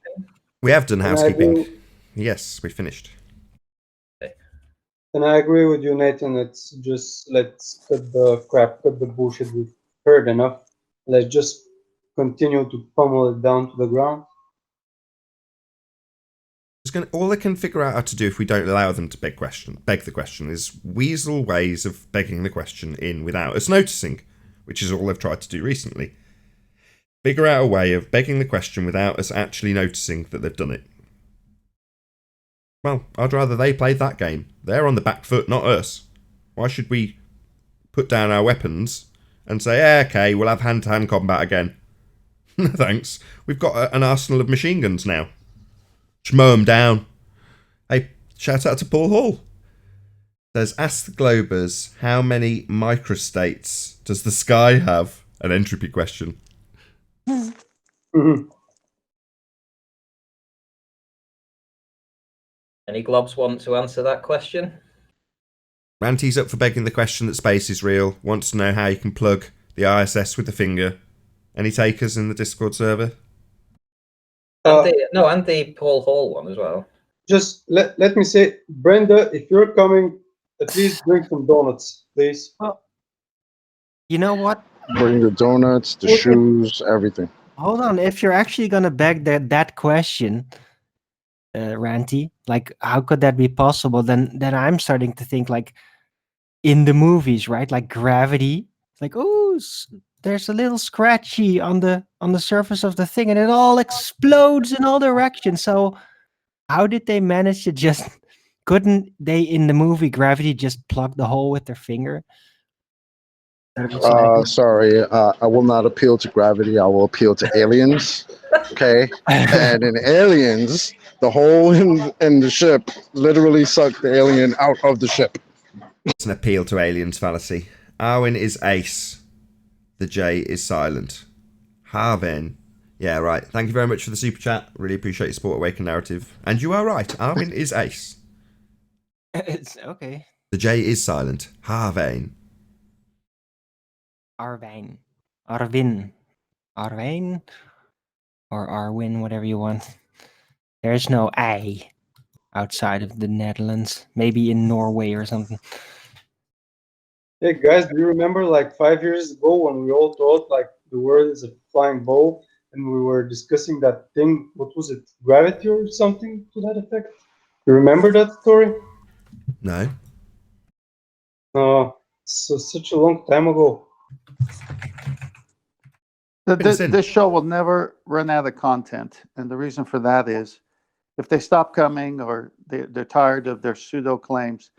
We have done housekeeping. Yes, we finished. And I agree with you, Nathan. It's just, let's cut the crap, cut the bullshit. We've heard enough. Let's just continue to pummel it down to the ground. All they can figure out how to do if we don't allow them to beg the question is weasel ways of begging the question in without us noticing, which is all they've tried to do recently. Figure out a way of begging the question without us actually noticing that they've done it. Well, I'd rather they played that game. They're on the back foot, not us. Why should we put down our weapons and say, okay, we'll have hand-to-hand combat again? No thanks. We've got an arsenal of machine guns now. Just mow them down. Hey, shout out to Paul Hall. Says, ask the Globers, how many microstates does the sky have? An entropy question. Any globs want to answer that question? Ranty's up for begging the question that space is real. Wants to know how you can plug the ISS with the finger. Any takers in the Discord server? And the Paul Hall one as well. Just let me say, Brenda, if you're coming, at least bring some donuts, please. Well, you know what? Bring the donuts, the shoes, everything. Hold on. If you're actually gonna beg that question, Ranty, like how could that be possible? Then I'm starting to think like in the movies, right? Like Gravity. It's like, oh, there's a little scratchy on the surface of the thing, and it all explodes in all directions. So how did they manage to just? Couldn't they in the movie Gravity just plug the hole with their finger? Sorry, I will not appeal to gravity. I will appeal to aliens. Okay, and in Aliens, the hole in the ship literally sucked the alien out of the ship. It's an appeal to aliens fallacy. Arwin is ace. The J is silent. Harvin. Yeah, right. Thank you very much for the super chat. Really appreciate your support, Awaken Narrative. And you are right. Arwin is ace. It's okay. The J is silent. Harvain. Arwin, or Arwin, whatever you want. There's no I outside of the Netherlands. Maybe in Norway or something. Hey guys, do you remember like 5 years ago when we all thought like the world is a flying ball and we were discussing that thing, what was it, gravity or something to that effect? You remember that story? No. No, so such a long time ago. This show will never run out of content, and the reason for that is if they stop coming or they're tired of their pseudo claims,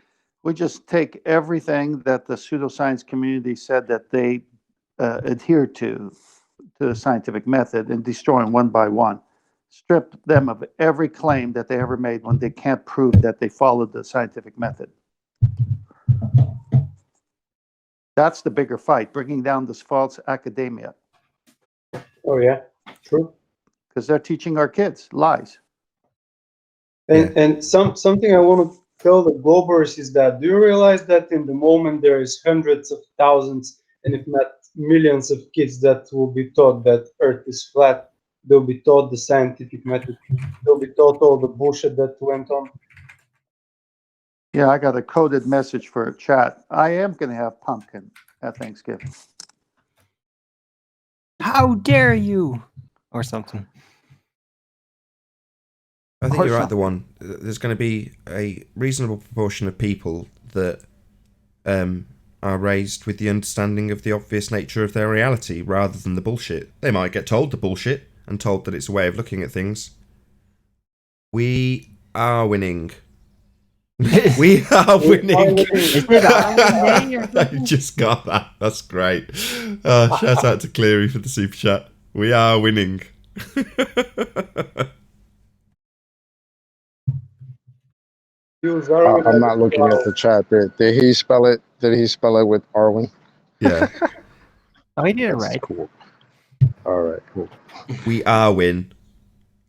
We just take everything that the pseudoscience community said that they adhere to the scientific method and destroy them one by one. Strip them of every claim that they ever made when they can't prove that they followed the scientific method. That's the bigger fight, bringing down this false academia. Oh yeah, true. Because they're teaching our kids lies. And something I want to tell the Globers is that, do you realize that in the moment there is hundreds of thousands, and if not millions of kids that will be taught that Earth is flat, they'll be taught the scientific method, they'll be taught all the bullshit that went on. Yeah, I got a coded message for a chat. I am going to have pumpkin at Thanksgiving. How dare you? Or something. I think you're right, the one. There's going to be a reasonable proportion of people that are raised with the understanding of the obvious nature of their reality rather than the bullshit. They might get told the bullshit and told that it's a way of looking at things. We are winning. We are winning. I just got that. That's great. Shout out to Cleary for the super chat. We are winning. I'm not looking at the chat. Did he spell it? Did he spell it with Arwen? Yeah. Oh, he did it That's right. cool. All right, cool. We are win,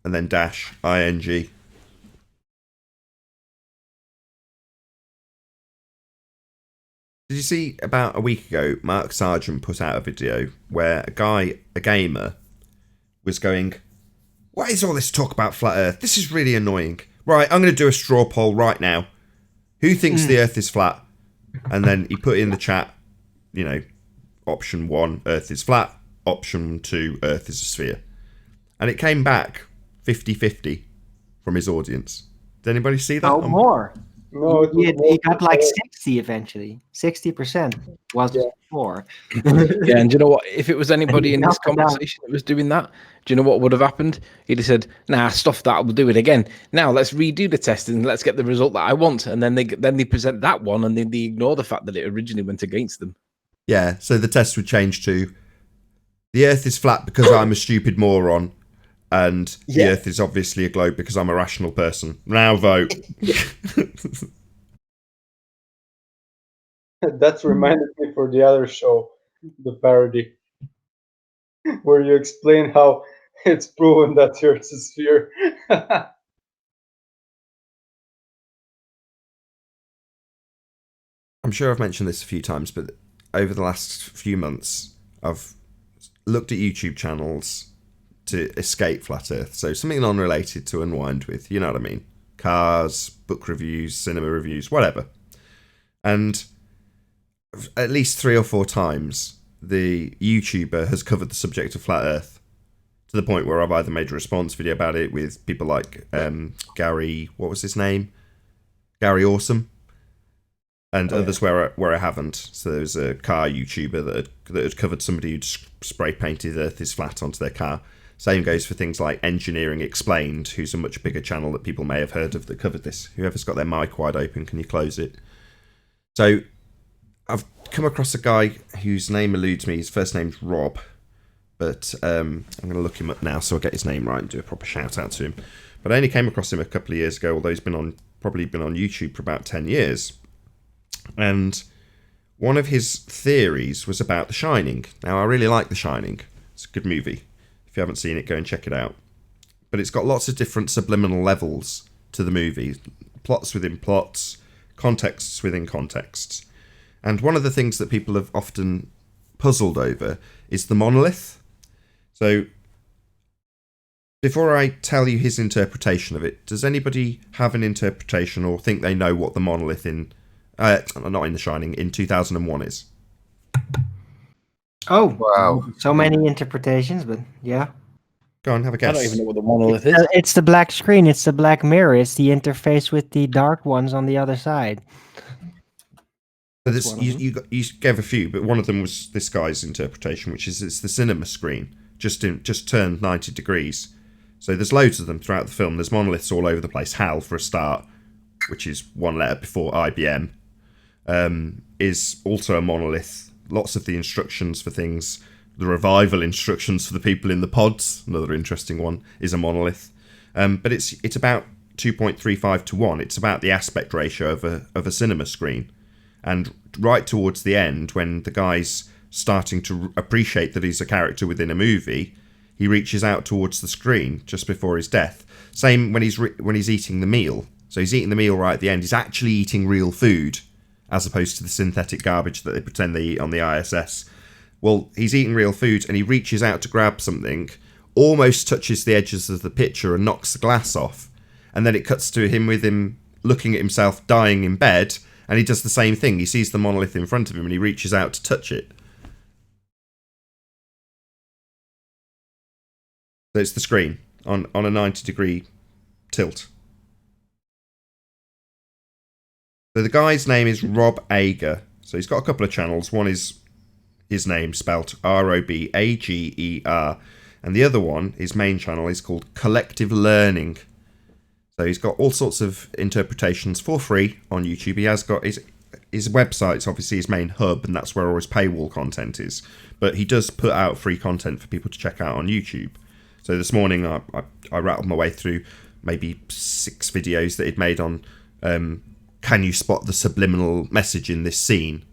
and then dash ing. Did you see about a week ago, Mark Sargent put out a video where a gamer, was going, "What is all this talk about flat Earth? This is really annoying. Right, I'm going to do a straw poll right now. Who thinks the Earth is flat?" And then he put in the chat, option 1, Earth is flat. Option 2, Earth is a sphere. And it came back 50-50 from his audience. Did anybody see that? Oh, more. No, he got like 60 eventually. 60% was 4. Yeah, and do you know what? If it was anybody in this conversation that was doing that, do you know what would have happened? He'd have said, "Nah, stuff that. We'll do it again. Now let's redo the test and let's get the result that I want." And then they present that one, and then they ignore the fact that it originally went against them. Yeah. So the test would change to: the Earth is flat because I'm a stupid moron, and the Earth is obviously a globe because I'm a rational person. Now vote. That reminded me for the other show, the parody, where you explain how it's proven that the Earth is a sphere. I'm sure I've mentioned this a few times, but over the last few months, I've looked at YouTube channels to escape flat Earth. So something non-related to unwind with, you know what I mean? Cars, book reviews, cinema reviews, whatever. And at least 3 or 4 times, the YouTuber has covered the subject of flat Earth to the point where I've either made a response video about it with people like Gary, what was his name? Gary Awesome. And others where I haven't. So there was a car YouTuber that had covered somebody who'd spray painted Earth is flat onto their car. Same goes for things like Engineering Explained, who's a much bigger channel that people may have heard of that covered this. Whoever's got their mic wide open, can you close it? So I've come across a guy whose name eludes me. His first name's Rob, but I'm going to look him up now so I'll get his name right and do a proper shout out to him. But I only came across him a couple of years ago, although he's probably been on YouTube for about 10 years. And one of his theories was about The Shining. Now, I really like The Shining. It's a good movie. If you haven't seen it, go and check it out. But it's got lots of different subliminal levels to the movie. Plots within plots, contexts within contexts. And one of the things that people have often puzzled over is the monolith. So, before I tell you his interpretation of it, does anybody have an interpretation or think they know what the monolith in... not in The Shining, in 2001 is? Oh, wow. So many interpretations, but yeah. Go on, have a guess. I don't even know what the monolith is. It's the black screen, it's the black mirror, it's the interface with the dark ones on the other side. So this, you gave a few, but one of them was this guy's interpretation, which is it's the cinema screen, just turned 90 degrees. So there's loads of them throughout the film. There's monoliths all over the place. HAL for a start, which is one letter before IBM. is also a monolith. Lots of the instructions for things, the revival instructions for the people in the pods, another interesting one, is a monolith. But it's about 2.35 to 1. It's about the aspect ratio of a cinema screen. And right towards the end, when the guy's starting to appreciate that he's a character within a movie, he reaches out towards the screen just before his death. Same when he's eating the meal. So he's eating the meal right at the end. He's actually eating real food, as opposed to the synthetic garbage that they pretend they eat on the ISS. Well, he's eating real food, and he reaches out to grab something, almost touches the edges of the picture and knocks the glass off. And then it cuts to him looking at himself dying in bed, and he does the same thing. He sees the monolith in front of him, and he reaches out to touch it. So it's the screen on a 90-degree tilt. So the guy's name is Rob Ager. So he's got a couple of channels. One is his name spelt Robager, and the other one, his main channel, is called Collective Learning. So he's got all sorts of interpretations for free on YouTube. He has got his website's obviously his main hub, and that's where all his paywall content is. But he does put out free content for people to check out on YouTube. So this morning I rattled my way through maybe 6 videos that he'd made on can you spot the subliminal message in this scene?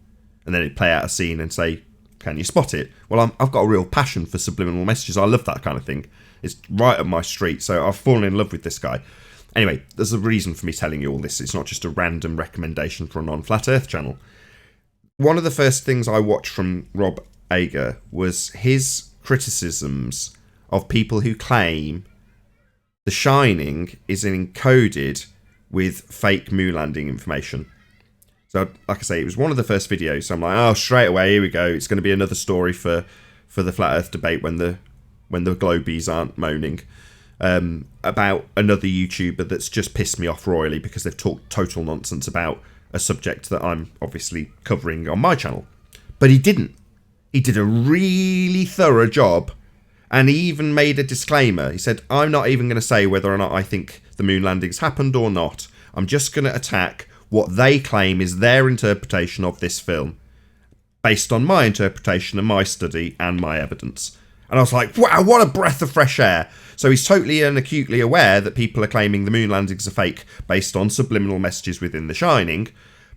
And then he'd play out a scene and say, can you spot it? Well, I've got a real passion for subliminal messages. I love that kind of thing. It's right up my street. So I've fallen in love with this guy. Anyway, there's a reason for me telling you all this. It's not just a random recommendation for a non-Flat Earth channel. One of the first things I watched from Rob Ager was his criticisms of people who claim The Shining is encoded with fake moon landing information. So, like I say, it was one of the first videos. So I'm like, oh, straight away, here we go. It's going to be another story for the Flat Earth debate when the Globies aren't moaning. About another YouTuber that's just pissed me off royally because they've talked total nonsense about a subject that I'm obviously covering on my channel. But he didn't. He did a really thorough job, and he even made a disclaimer. He said, I'm not even going to say whether or not I think the moon landings happened or not. I'm just going to attack what they claim is their interpretation of this film, based on my interpretation and my study and my evidence. And I was like, wow, what a breath of fresh air. So he's totally and acutely aware that people are claiming the moon landings are fake based on subliminal messages within The Shining.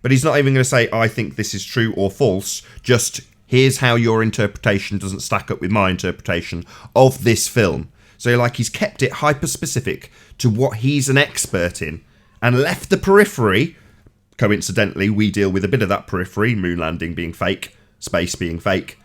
But he's not even going to say, I think this is true or false. Just, here's how your interpretation doesn't stack up with my interpretation of this film. So like he's kept it hyper-specific to what he's an expert in and left the periphery. Coincidentally, we deal with a bit of that periphery, moon landing being fake, space being fake.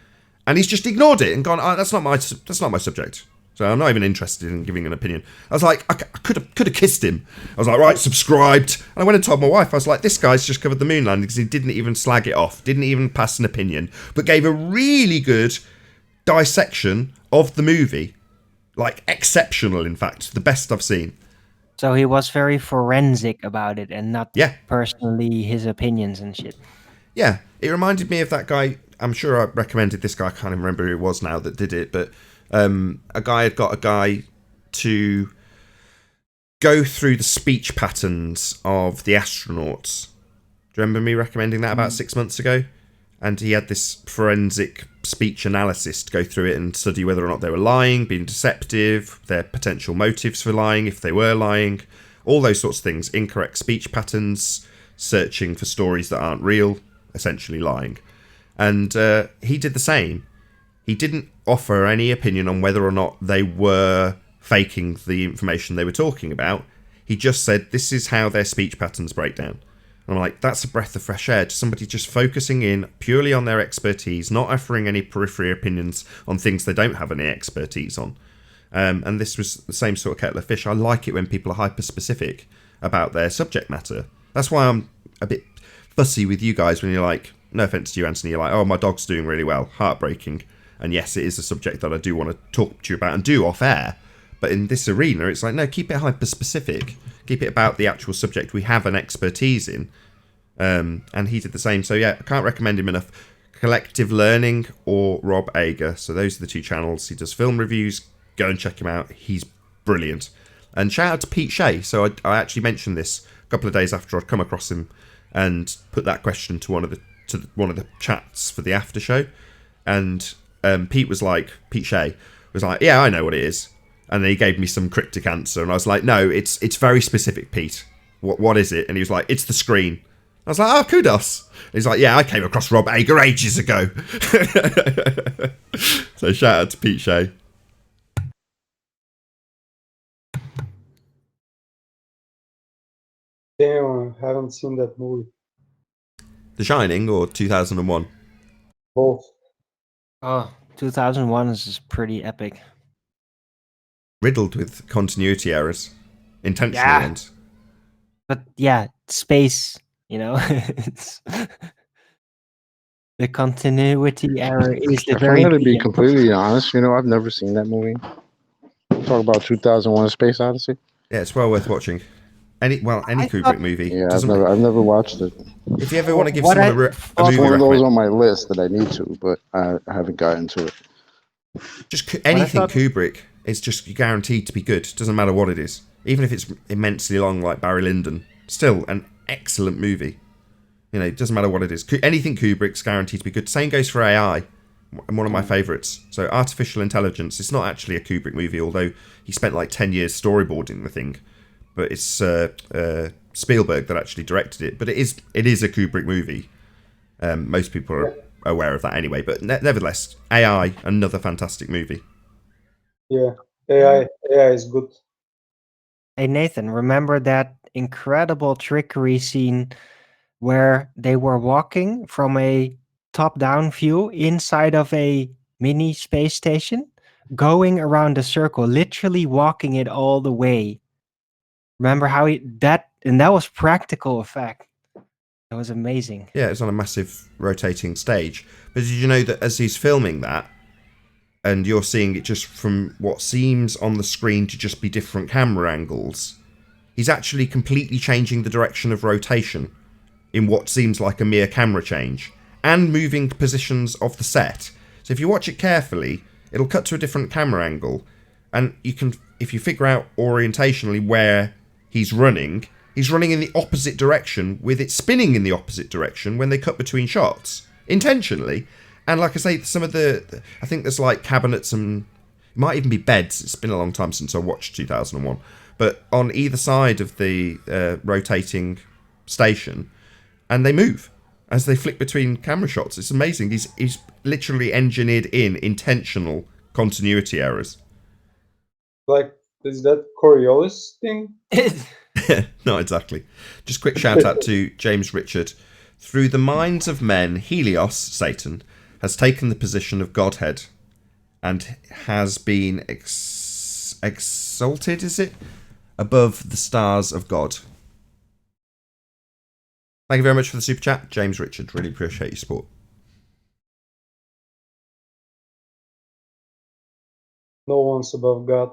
And he's just ignored it and gone, oh, that's not my subject. So I'm not even interested in giving an opinion. I was like, I could have kissed him. I was like, right, subscribed. And I went and told my wife, I was like, this guy's just covered the moon landing because he didn't even slag it off, didn't even pass an opinion, but gave a really good dissection of the movie. Like, exceptional, in fact. The best I've seen. So he was very forensic about it and not personally his opinions and shit. Yeah, it reminded me of that guy. I'm sure I recommended this guy. I can't even remember who it was now that did it, but a guy had got a guy to go through the speech patterns of the astronauts. Do you remember me recommending that about 6 months ago? And he had this forensic speech analysis to go through it and study whether or not they were lying, being deceptive, their potential motives for lying, if they were lying, all those sorts of things. Incorrect speech patterns, searching for stories that aren't real, essentially lying. And he did the same. He didn't offer any opinion on whether or not they were faking the information they were talking about. He just said, this is how their speech patterns break down. And I'm like, that's a breath of fresh air. Somebody just focusing in purely on their expertise, not offering any periphery opinions on things they don't have any expertise on. And this was the same sort of kettle of fish. I like it when people are hyper-specific about their subject matter. That's why I'm a bit fussy with you guys when you're like, no offence to you, Anthony, you're like, oh, my dog's doing really well. Heartbreaking. And yes, it is a subject that I do want to talk to you about and do off air. But in this arena, it's like, no, keep it hyper-specific. Keep it about the actual subject we have an expertise in. And he did the same. So yeah, I can't recommend him enough. Collective Learning or Rob Ager. So those are the two channels. He does film reviews. Go and check him out. He's brilliant. And shout out to Pete Shea. So I actually mentioned this a couple of days after I'd come across him. and put that question to one of the chats for the after show, and Pete Shea was like, yeah, I know what it is, and then he gave me some cryptic answer, and I was like, no, it's very specific, Pete. What is it? And he was like, it's the screen. I was like, oh, kudos. And he's like, yeah, I came across Rob Ager ages ago. So shout out to Pete Shea. Damn, I haven't seen that movie. The Shining or 2001? Both. Oh, 2001 is pretty epic. Riddled with continuity errors. Intentional Yeah. ones. But yeah, space, you know, it's the continuity error is the If I'm very going to be beginning. completely honest, I've never seen that movie. Talk about 2001: A Space Odyssey. Yeah, it's well worth watching. Any Kubrick movie. Yeah, I've never watched it. If you ever want to give What someone I a It's movie one of those recommend, on my list that I need to, but I haven't gotten to it. just anything thought- Kubrick, it's just guaranteed to be good. Doesn't matter what it is. Even if it's immensely long like Barry Lyndon. Still an excellent movie. It doesn't matter what it is. Anything Kubrick's guaranteed to be good. Same goes for AI. One of my favourites. So artificial intelligence. It's not actually a Kubrick movie, although he spent like 10 years storyboarding the thing. But it's Spielberg that actually directed it. But it is a Kubrick movie. Most people are aware of that anyway. But nevertheless, AI, another fantastic movie. Yeah, AI is good. Hey Nathan, remember that incredible trickery scene where they were walking from a top-down view inside of a mini space station, going around a circle, literally walking it all the way. Remember how that was practical effect. That was amazing. Yeah, it's on a massive rotating stage. But did you know that as he's filming that, and you're seeing it just from what seems on the screen to just be different camera angles, he's actually completely changing the direction of rotation in what seems like a mere camera change, and moving positions of the set. So if you watch it carefully, it'll cut to a different camera angle, and you can, if you figure out orientationally where he's running in the opposite direction, with it spinning in the opposite direction when they cut between shots, intentionally. And like I say, some of I think there's like cabinets and it might even be beds. It's been a long time since I watched 2001. But on either side of the rotating station, and they move as they flick between camera shots. It's amazing. He's literally engineered in intentional continuity errors. Like, is that Coriolis thing? Not exactly. Just quick shout out to James Richard. Through the minds of men, Helios, Satan, has taken the position of Godhead and has been exalted, is it? Above the stars of God. Thank you very much for the super chat, James Richard. Really appreciate your support. No one's above God.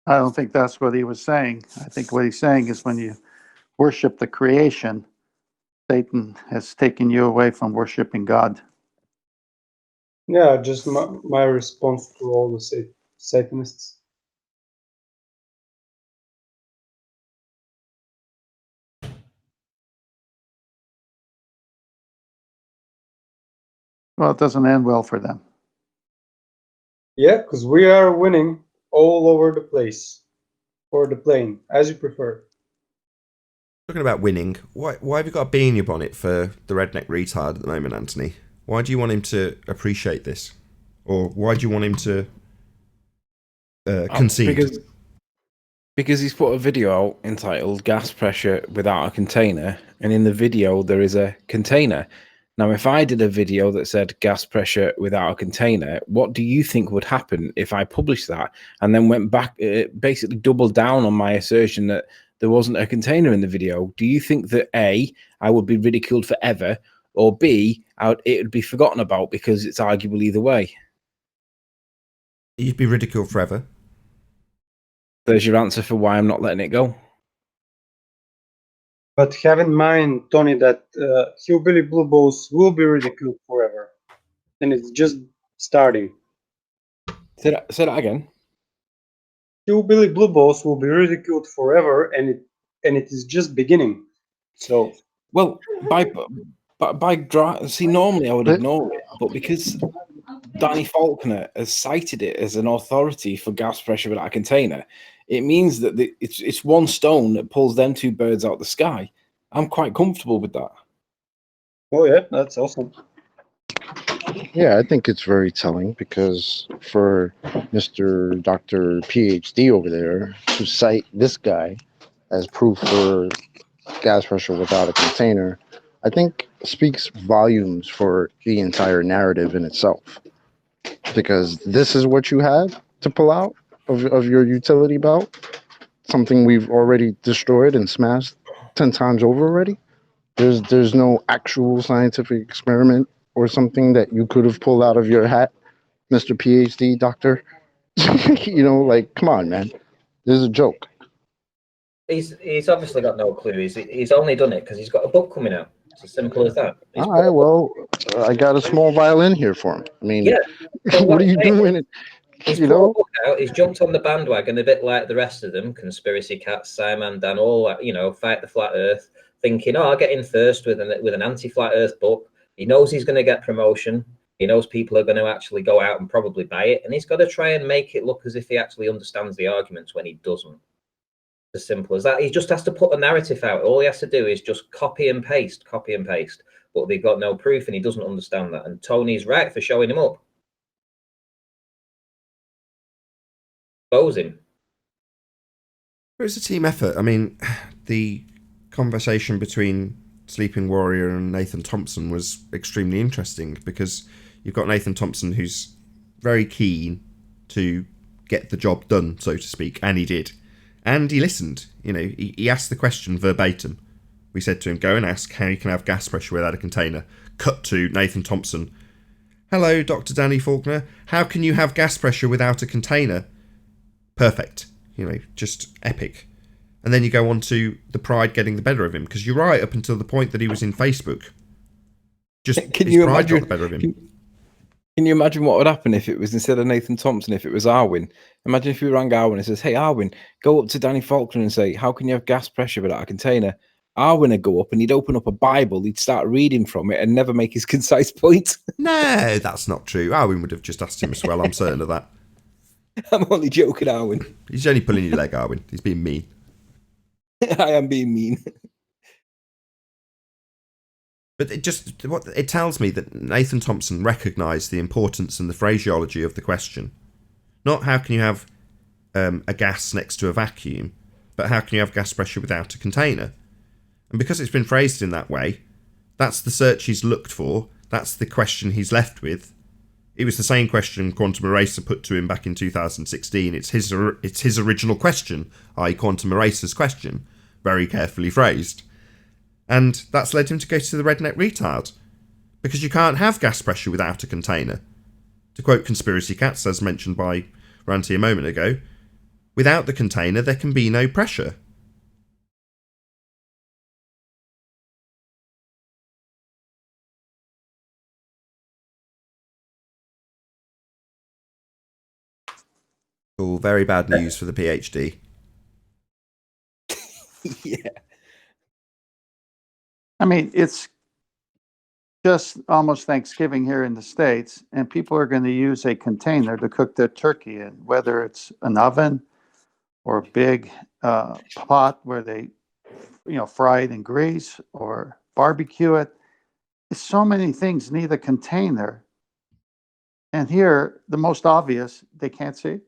I don't think that's what he was saying. I think what he's saying is when you worship the creation, Satan has taken you away from worshiping God. Yeah, just my response to all the Satanists. Well, it doesn't end well for them. Yeah, because we are winning all over the place. Or the plane, as you prefer. Talking about winning, why have you got a bee in your bonnet for the redneck retard at the moment, Anthony? Why do you want him to appreciate this? Or why do you want him to concede? Because he's put a video out entitled Gas Pressure Without a Container, and in the video there is a container. Now, if I did a video that said gas pressure without a container, what do you think would happen if I published that and then went back, basically doubled down on my assertion that there wasn't a container in the video? Do you think that A, I would be ridiculed forever, or B, it would be forgotten about because it's arguable either way? You'd be ridiculed forever. There's your answer for why I'm not letting it go. But have in mind, Tony, that Hillbilly Blue Balls will be ridiculed forever. And it's just starting. Say that again. hillbilly blue balls will be ridiculed forever, and it is just beginning. So, well, see, normally I would ignore it, but because Danny Faulkner has cited it as an authority for gas pressure without a container, it means that it's one stone that pulls them two birds out the sky. I'm quite comfortable with that. Oh yeah, that's awesome. Yeah, I think it's very telling because for Mr. Dr. PhD over there to cite this guy as proof for gas pressure without a container, I think speaks volumes for the entire narrative in itself. Because this is what you had to pull out of your utility belt, something we've already destroyed and smashed 10 times over already. There's no actual scientific experiment or something that you could have pulled out of your hat, Mr. PhD doctor. You know, like, come on, man. This is a joke. He's obviously got no clue. He's only done it because he's got a book coming out. It's as simple as that. All right, well, I got a small violin here for him. I mean, yeah, what are you doing? He's you put know? a book out. He's jumped on the bandwagon a bit like the rest of them, conspiracy cats, Simon, Dan, all that. You know, fight the flat Earth, thinking, "Oh, I'll get in first with an anti-flat Earth book." He knows he's going to get promotion. He knows people are going to actually go out and probably buy it, and he's got to try and make it look as if he actually understands the arguments when he doesn't. As simple as that. He just has to put a narrative out. All he has to do is just copy and paste. But they've got no proof, and he doesn't understand that. And Tony's right for showing him up. Expose him. It was a team effort. I mean, the conversation between Sleeping Warrior and Nathan Thompson was extremely interesting because you've got Nathan Thompson who's very keen to get the job done, so to speak, and he did. And he listened. You know, he asked the question verbatim. We said to him, go and ask how you can have gas pressure without a container. Cut to Nathan Thompson. Hello, Dr. Danny Faulkner. How can you have gas pressure without a container? Perfect. You know, just epic. And then you go on to the pride getting the better of him, because you're right up until the point that he was in Facebook. Just his pride got the better of him. Can you imagine what would happen if it was, instead of Nathan Thompson, if it was Arwin? Imagine if we rang Arwin and says, hey, Arwin, go up to Danny Faulkner and say, how can you have gas pressure without a container? Arwin would go up and he'd open up a Bible, he'd start reading from it and never make his concise point. No, that's not true. Arwin would have just asked him as well, I'm certain of that. I'm only joking, Arwin. He's only pulling your leg, Arwin. He's being mean. I am being mean. But it tells me that Nathan Thompson recognised the importance and the phraseology of the question. Not how can you have a gas next to a vacuum, but how can you have gas pressure without a container? And because it's been phrased in that way, that's the search he's looked for, that's the question he's left with. It was the same question Quantum Eraser put to him back in 2016. It's his original question, i.e. Quantum Eraser's question, very carefully phrased. And that's led him to go to the redneck retard. Because you can't have gas pressure without a container. To quote Conspiracy Cats, as mentioned by Ranty a moment ago, without the container there can be no pressure. All very bad news for the PhD. Yeah. I mean, it's just almost Thanksgiving here in the States, and people are going to use a container to cook their turkey in, whether it's an oven or a big pot where they, fry it in grease or barbecue it. It's so many things need a container. And here, the most obvious, they can't see.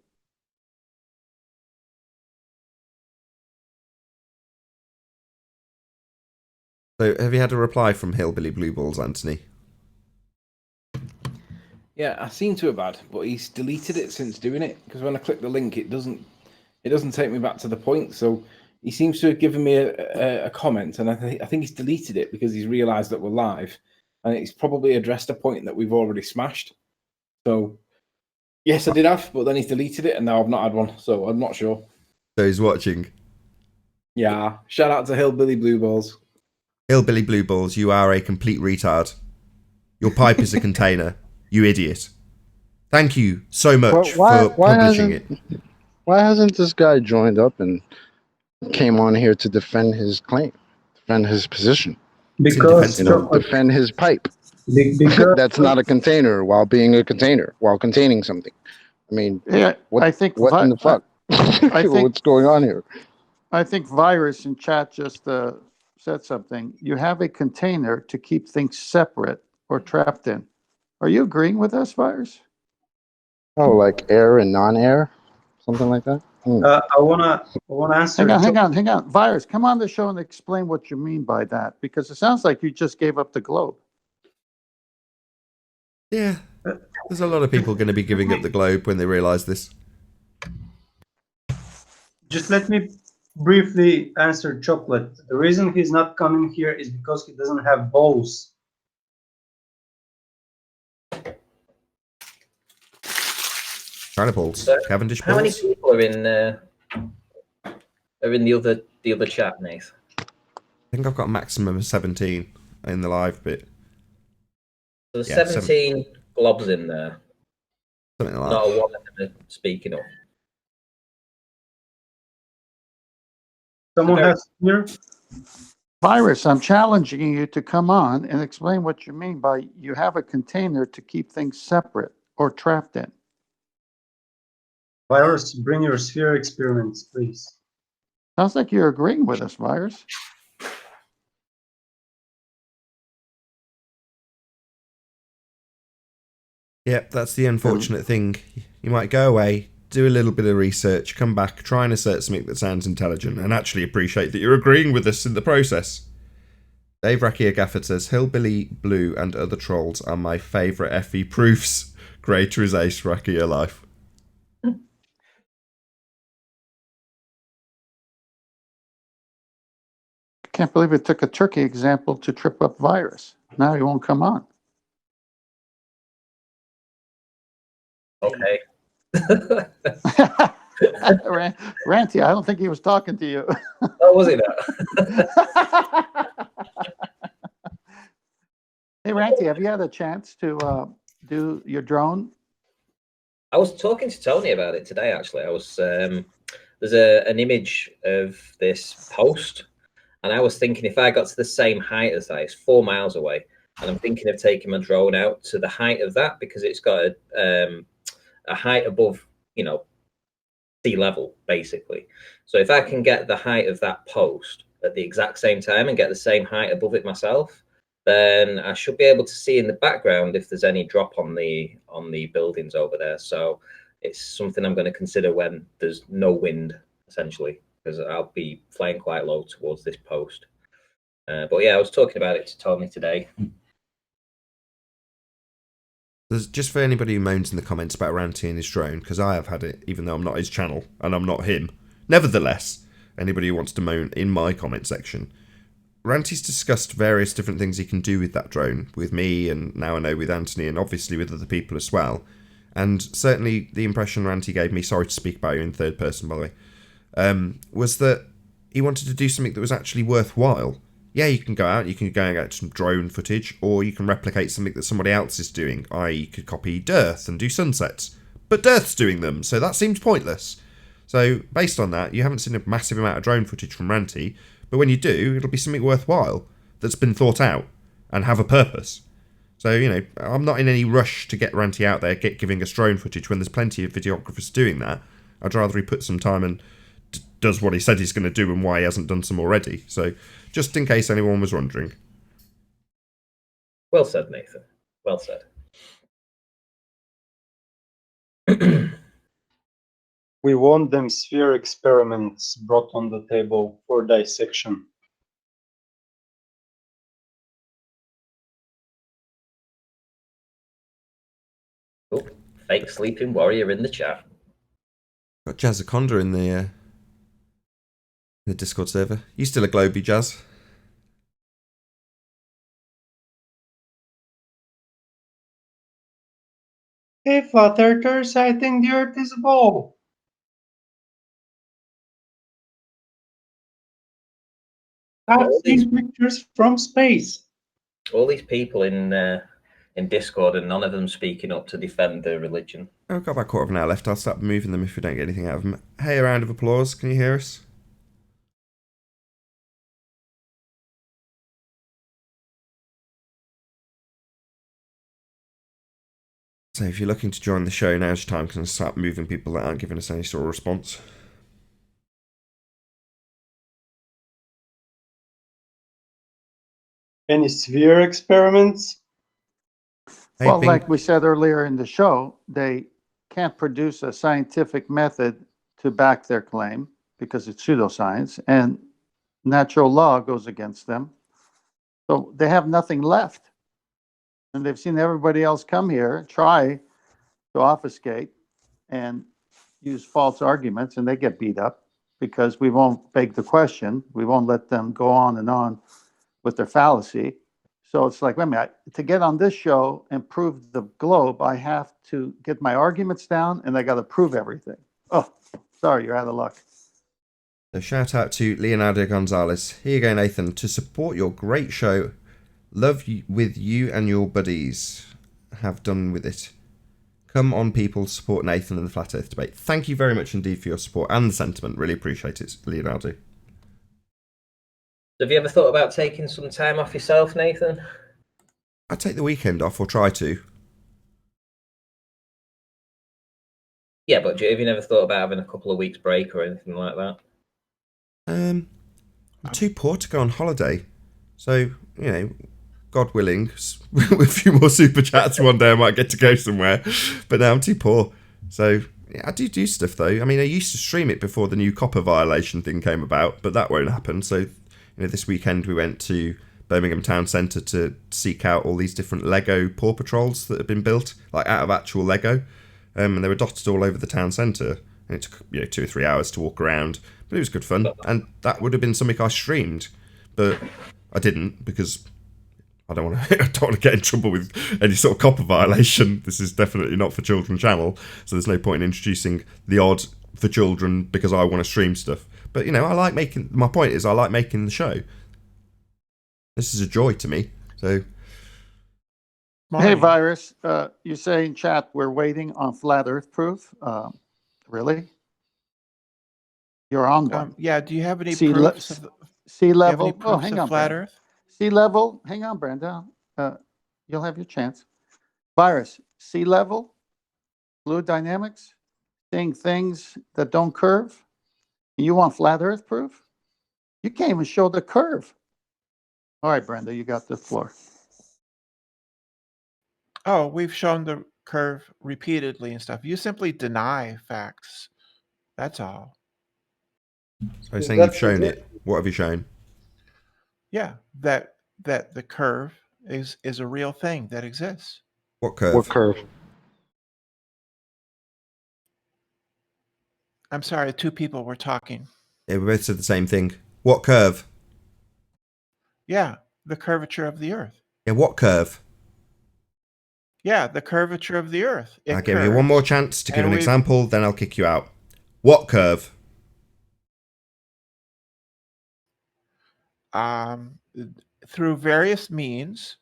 So, have you had a reply from Hillbilly Blue Balls, Anthony? Yeah, I seem to have had, but he's deleted it since doing it, because when I click the link, it doesn't take me back to the point. So he seems to have given me a comment, and I think he's deleted it because he's realised that we're live, and it's probably addressed a point that we've already smashed. So yes, I did have, but then he's deleted it, and now I've not had one, so I'm not sure. So he's watching. Yeah, shout out to Hillbilly Blue Balls. Hillbilly Blue Balls, you are a complete retard. Your pipe is a container. You idiot. Thank you so much for publishing it. Why hasn't this guy joined up and came on here to defend his claim, defend his position? Because defend his pipe. because That's not a container while being a container, while containing something. I mean, Yeah, what, I think what in the fuck? I think What's going on here? I think Virus in chat just said something. You have a container to keep things separate or trapped in. Are you agreeing with us, Virus? Oh, like air and non-air, something like that. I wanna answer. Hang on. Virus, come on the show and explain what you mean by that, because it sounds like you just gave up the globe. Yeah, there's a lot of people going to be giving up the globe when they realise this. Just let me briefly answer Chocolate. The reason he's not coming here is because he doesn't have balls. China balls, Cavendish How many balls. people are in the other chat, Nath? I think I've got a maximum of 17 in the live bit. So there's 17 globs in there. Something like Not that. a one of them are speaking of. Someone has here. Virus, I'm challenging you to come on and explain what you mean by you have a container to keep things separate or trapped in. Virus, bring your sphere experiments, please. Sounds like you're agreeing with us, Virus. Yep, that's the unfortunate thing. You might go away, do a little bit of research, come back, try and assert something that sounds intelligent, and actually appreciate that you're agreeing with us in the process. Dave Rakia Gafford says, Hillbilly Blue and other trolls are my favourite FE proofs. Greater is Ace Rakia life. Can't believe it took a turkey example to trip up Virus. Now he won't come on. Okay. Ranty, I don't think he was talking to you. Oh, was he not? Hey, Ranty, have you had a chance to do your drone? I was talking to Tony about it today, actually. I was there's an image of this post, and I was thinking if I got to the same height as that, it's 4 miles away, and I'm thinking of taking my drone out to the height of that because it's got a height above, sea level, basically. So if I can get the height of that post at the exact same time and get the same height above it myself, then I should be able to see in the background if there's any drop on the buildings over there. So it's something I'm going to consider when there's no wind, essentially, because I'll be flying quite low towards this post. But yeah, I was talking about it to Tony today. There's just for anybody who moans in the comments about Ranty and his drone, because I have had it, even though I'm not his channel and I'm not him. Nevertheless, anybody who wants to moan in my comment section, Ranty's discussed various different things he can do with that drone, with me, and now I know with Anthony, and obviously with other people as well. And certainly the impression Ranty gave me, sorry to speak about you in third person, by the way, was that he wanted to do something that was actually worthwhile. Yeah, you can go out, you can go and get some drone footage, or you can replicate something that somebody else is doing, i.e. you could copy Dearth and do sunsets. But Dearth's doing them, so that seems pointless. So, based on that, you haven't seen a massive amount of drone footage from Ranty, but when you do, it'll be something worthwhile that's been thought out and have a purpose. So, I'm not in any rush to get Ranty out there giving us drone footage when there's plenty of videographers doing that. I'd rather he put some time and does what he said he's going to do and why he hasn't done some already. So, just in case anyone was wondering. Well said, Nathan. Well said. We want them sphere experiments brought on the table for dissection. Oh, fake sleeping warrior in the chat. Got Jazzaconda in the Discord server. You still a Globey, Jazz? Hey, flat earthers, I think the Earth is a ball. I've seen pictures from space. All these people in in Discord, and none of them speaking up to defend their religion. I've got about a quarter of an hour left. I'll start moving them if we don't get anything out of them. Hey, a round of applause. Can you hear us? So if you're looking to join the show, now's your time to start moving people that aren't giving us any sort of response. Any sphere experiments? Well, like we said earlier in the show, they can't produce a scientific method to back their claim because it's pseudoscience, and natural law goes against them. So they have nothing left. And they've seen everybody else come here, try to obfuscate and use false arguments, and they get beat up because we won't beg the question. We won't let them go on and on with their fallacy. So it's like, wait a minute, to get on this show and prove the globe, I have to get my arguments down and I got to prove everything. Oh, sorry, you're out of luck. So shout out to Leonardo Gonzalez. Here you go, Nathan. To support your great show, love you, with you and your buddies. Have done with it. Come on, people, support Nathan and the Flat Earth Debate. Thank you very much indeed for your support and the sentiment. Really appreciate it, Leonardo. Have you ever thought about taking some time off yourself, Nathan? I'd take the weekend off, or try to. Yeah, but have you never thought about having a couple of weeks break or anything like that? I'm too poor to go on holiday. So, you know, God willing, with a few more super chats one day I might get to go somewhere. But no, I'm too poor. So, yeah, I do stuff though. I mean, I used to stream it before the new copper violation thing came about, but that won't happen. So, you know, this weekend we went to Birmingham Town Centre to seek out all these different Lego Paw Patrols that have been built, like out of actual Lego. And they were dotted all over the town centre. And it took, 2 or 3 hours to walk around. But it was good fun. And that would have been something I streamed. But I didn't, because I don't want to get in trouble with any sort of copper violation. This is definitely not for children channel. So there's no point in introducing the odd for children because I want to stream stuff. But, my point is I like making the show. This is a joy to me. So... Hey, Virus, you say in chat we're waiting on flat Earth proof. Really? You're on one. Yeah. Do you have any Sea proofs le- of sea level? any Oh, proofs hang of on, flat Brenda. Earth? Sea level. Hang on, Brenda. You'll have your chance. Virus. Sea level. Fluid dynamics. Seeing things that don't curve. You want flat Earth proof? You can't even show the curve. All right, Brenda, you got the floor. Oh, we've shown the curve repeatedly and stuff. You simply deny facts. That's all. So you're saying you've shown it. What have you shown? Yeah, that the curve is a real thing that exists. What curve? What curve? I'm sorry, two people were talking. Yeah, we both said the same thing. What curve? Yeah, the curvature of the Earth. Yeah, what curve? Yeah, the curvature of the Earth. I'll give you one more chance to give an example, then I'll kick you out. What curve? Through various means,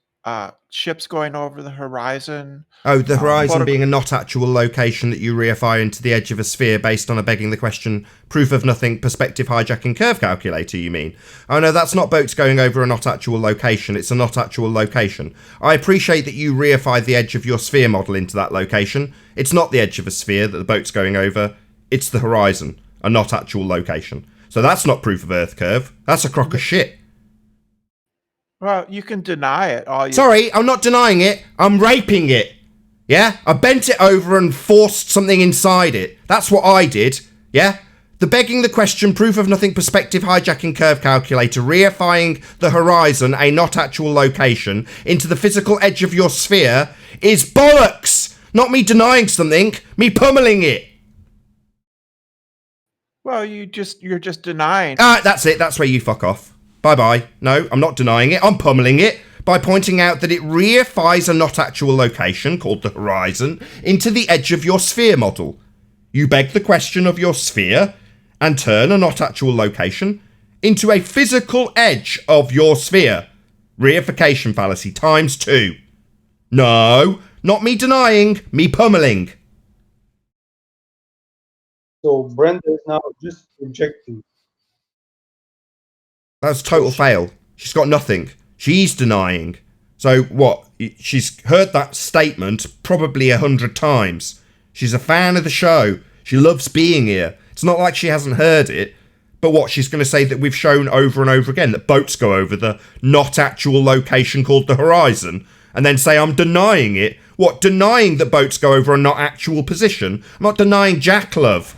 ships going over the horizon. Oh, the horizon being a not actual location that you reify into the edge of a sphere based on a begging the question, proof of nothing, perspective hijacking curve calculator, you mean? Oh no, that's not boats going over a not actual location, it's a not actual location. I appreciate that you reify the edge of your sphere model into that location. It's not the edge of a sphere that the boat's going over, it's the horizon, a not actual location. So that's not proof of Earth curve, that's a crock of shit. Well, you can deny it all you... Sorry, I'm not denying it. I'm raping it. Yeah? I bent it over and forced something inside it. That's what I did. Yeah? The begging the question, proof of nothing perspective hijacking curve calculator, reifying the horizon, a not actual location, into the physical edge of your sphere is bollocks. Not me denying something, me pummeling it. Well, you're just denying. That's it. That's where you fuck off. Bye-bye. No, I'm not denying it. I'm pummeling it by pointing out that it reifies a not actual location, called the horizon, into the edge of your sphere model. You beg the question of your sphere and turn a not actual location into a physical edge of your sphere. Reification fallacy times 2. No, not me denying, me pummeling. So Brenda is now just projecting. That's total fail. She's got nothing. She's denying. So what? She's heard that statement probably 100 times. She's a fan of the show. She loves being here. It's not like she hasn't heard it. But what, she's going to say that we've shown over and over again that boats go over the not actual location called the horizon, and then say I'm denying it? What, denying that boats go over a not actual position? I'm not denying Jack Love.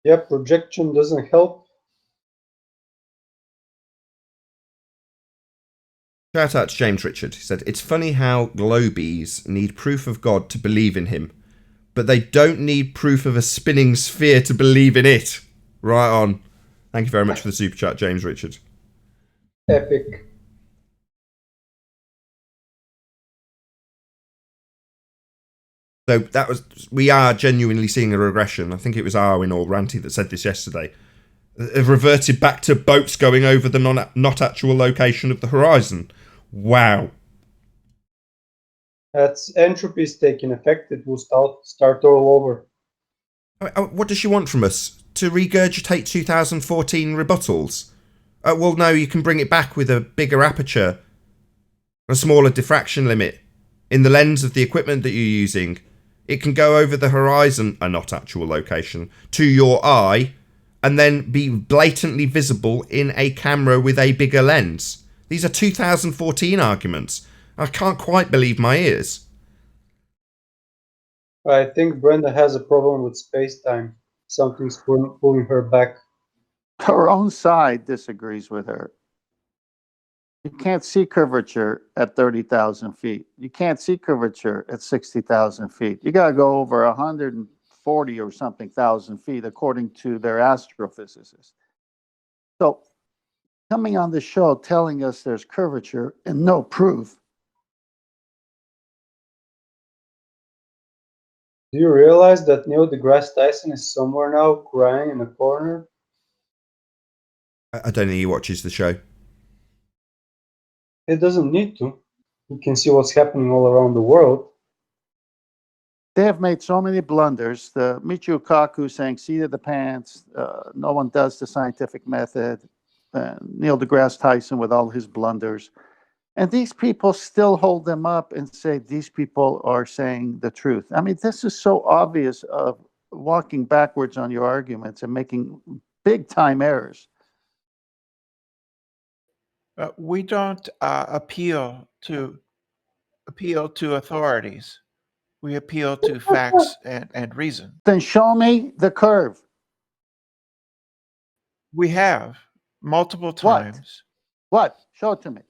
Yeah, projection doesn't help. Shout out to James Richard. He said, it's funny how globies need proof of God to believe in him, but they don't need proof of a spinning sphere to believe in it. Right on. Thank you very much for the super chat, James Richard. Epic. So that was, we are genuinely seeing a regression. I think it was Arwin or Ranty that said this yesterday. They've reverted back to boats going over the not actual location of the horizon. Wow. That's entropy is taking effect. It will start all over. What does she want from us? To regurgitate 2014 rebuttals? Well, no, you can bring it back with a bigger aperture, a smaller diffraction limit. In the lens of the equipment that you're using, it can go over the horizon, a not actual location, to your eye, and then be blatantly visible in a camera with a bigger lens. These are 2014 arguments. I can't quite believe my ears. I think Brenda has a problem with space-time. Something's pulling her back. Her own side disagrees with her. You can't see curvature at 30,000 feet. You can't see curvature at 60,000 feet. You got to go over 140 or something thousand feet, according to their astrophysicists. So coming on the show telling us there's curvature and no proof. Do you realize that Neil deGrasse Tyson is somewhere now, crying in a corner? I don't think he watches the show. He doesn't need to. He can see what's happening all around the world. They have made so many blunders. The Michio Kaku saying, seat of the pants, no one does the scientific method, Neil deGrasse Tyson with all his blunders. And these people still hold them up and say these people are saying the truth. I mean, this is so obvious of walking backwards on your arguments and making big time errors. We don't appeal to authorities. We appeal to facts and reason. Then show me the curve. We have multiple times. What? Show it to me.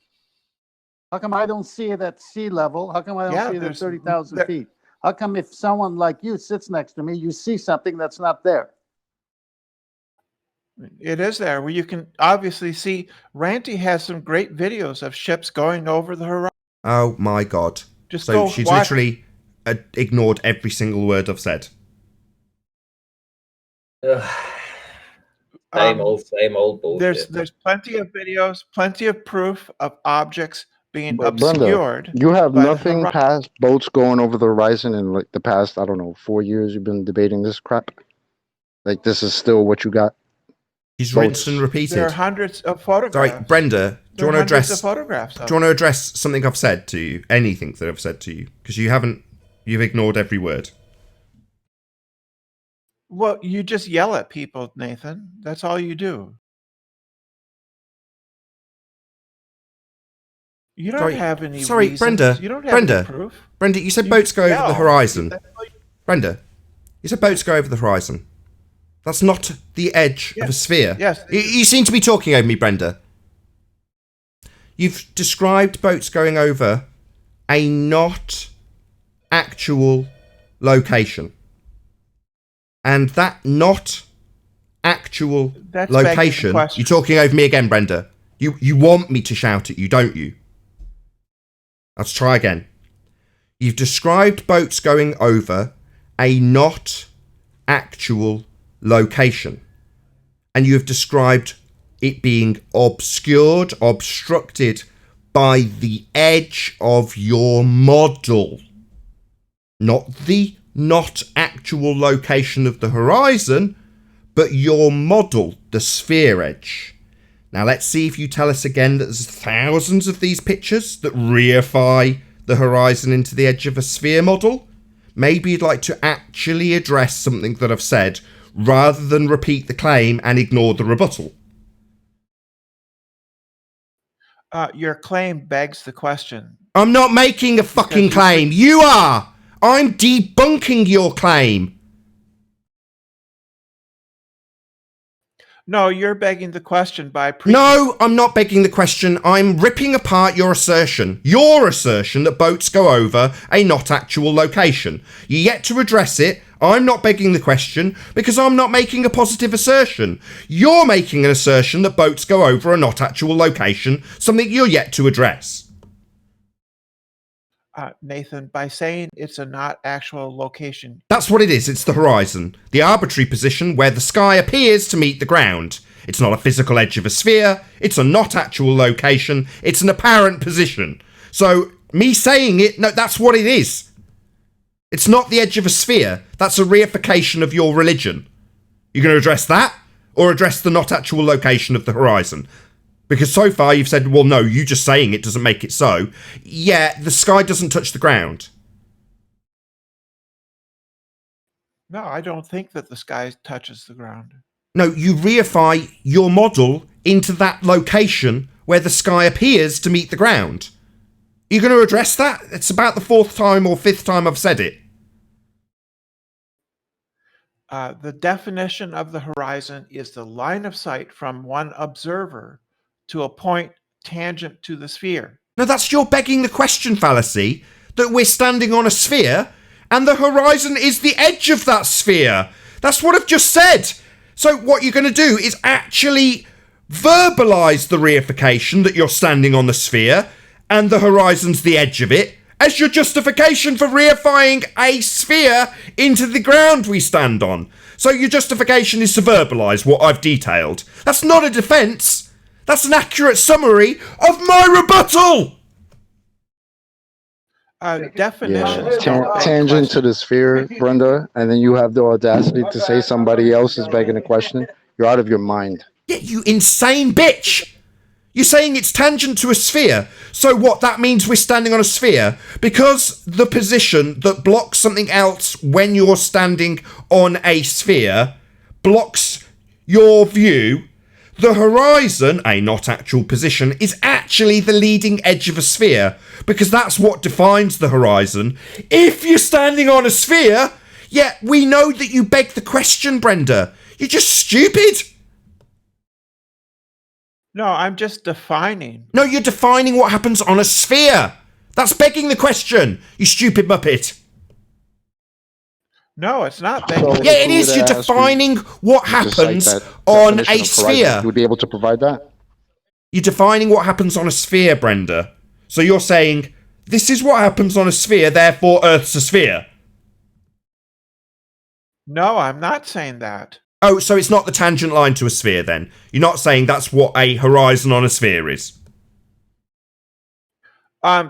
How come I don't see it at sea level? How come I don't see it at 30,000 feet? How come if someone like you sits next to me, you see something that's not there? It is there where you can obviously see. Ranty has some great videos of ships going over the horizon. Oh my God. Just so go she's watch. literally ignored every single word I've said. Same old bullshit. There's plenty of videos, plenty of proof of objects being But obscured. Brenda, you have by the nothing past boats going over the horizon in like the past, I don't know, 4 years you've been debating this crap? Like this is still what you got? He's rinsed and repeated. There are hundreds of photographs. Sorry, Brenda, do you want to address photographs do you want to address something I've said to you? Anything that I've said to you? Because you've ignored every word. Well, you just yell at people, Nathan. That's all you do. You don't have any reasons. Brenda. You don't have Brenda. any proof. Brenda, you said boats go over the horizon. Brenda, you said boats go over the horizon. That's not the edge of a sphere. Yes. You seem to be talking over me, Brenda. You've described boats going over a not actual location. And that not actual location... You're talking over me again, Brenda. You want me to shout at you, don't you? Let's try again. You've described boats going over a not actual location. And you have described it being obstructed by the edge of your model. Not the not actual location of the horizon, but your model, the sphere edge. Now let's see if you tell us again that there's thousands of these pictures that reify the horizon into the edge of a sphere model. Maybe you'd like to actually address something that I've said rather than repeat the claim and ignore the rebuttal. Your claim begs the question. I'm not making a fucking claim. You are. I'm debunking your claim. No, you're begging the question by... No, I'm not begging the question. I'm ripping apart your assertion. Your assertion that boats go over a not actual location. You're yet to address it. I'm not begging the question because I'm not making a positive assertion. You're making an assertion that boats go over a not actual location, something you're yet to address. Nathan, by saying it's a not actual location... That's what it is. It's the horizon. The arbitrary position where the sky appears to meet the ground. It's not a physical edge of a sphere. It's a not actual location. It's an apparent position. So, me saying it, no, that's what it is. It's not the edge of a sphere. That's a reification of your religion. You're going to address that? Or address the not actual location of the horizon? Because so far you've said, well, no, you just saying it doesn't make it so. Yeah, the sky doesn't touch the ground. No, I don't think that the sky touches the ground. No, you reify your model into that location where the sky appears to meet the ground. Are you going to address that? It's about the fourth time or fifth time I've said it. The definition of the horizon is the line of sight from one observer to a point tangent to the sphere. No, that's your begging the question fallacy, that we're standing on a sphere and the horizon is the edge of that sphere. That's what I've just said. So what you're going to do is actually verbalise the reification that you're standing on the sphere and the horizon's the edge of it as your justification for reifying a sphere into the ground we stand on. So your justification is to verbalise what I've detailed. That's not a defence. That's an accurate summary of my rebuttal! Definitions. Tangent to the sphere, Brenda, and then you have the audacity to say somebody else is begging a question. You're out of your mind. Yeah, you insane bitch! You're saying it's tangent to a sphere. So what, that means we're standing on a sphere? Because the position that blocks something else when you're standing on a sphere blocks your view, the horizon, a not actual position, is actually the leading edge of a sphere, because that's what defines the horizon. If you're standing on a sphere, yeah, we know that you beg the question, Brenda. You're just stupid. No, I'm just defining. No, you're defining what happens on a sphere. That's begging the question, you stupid muppet. No, it's not begging. Yeah, it is. You're defining what happens on a sphere. You would be able to provide that? You're defining what happens on a sphere, Brenda. So you're saying, this is what happens on a sphere, therefore Earth's a sphere. No, I'm not saying that. Oh, so it's not the tangent line to a sphere then? You're not saying that's what a horizon on a sphere is?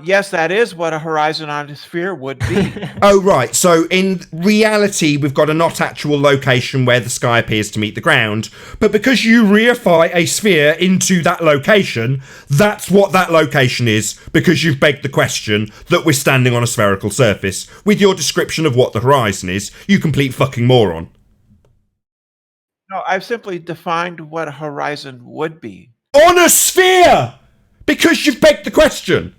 Yes, that is what a horizon on a sphere would be. Oh, right. So in reality, we've got a not actual location where the sky appears to meet the ground. But because you reify a sphere into that location, that's what that location is, because you've begged the question that we're standing on a spherical surface. With your description of what the horizon is, you complete fucking moron. No, I've simply defined what a horizon would be. On a sphere! Because you've begged the question.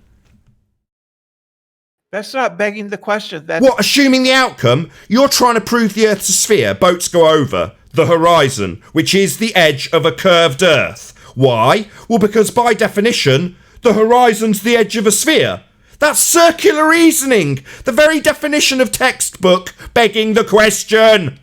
That's not begging the question. That's... What, assuming the outcome? You're trying to prove the Earth's a sphere. Boats go over the horizon, which is the edge of a curved Earth. Why? Well, because by definition, the horizon's the edge of a sphere. That's circular reasoning. The very definition of textbook begging the question.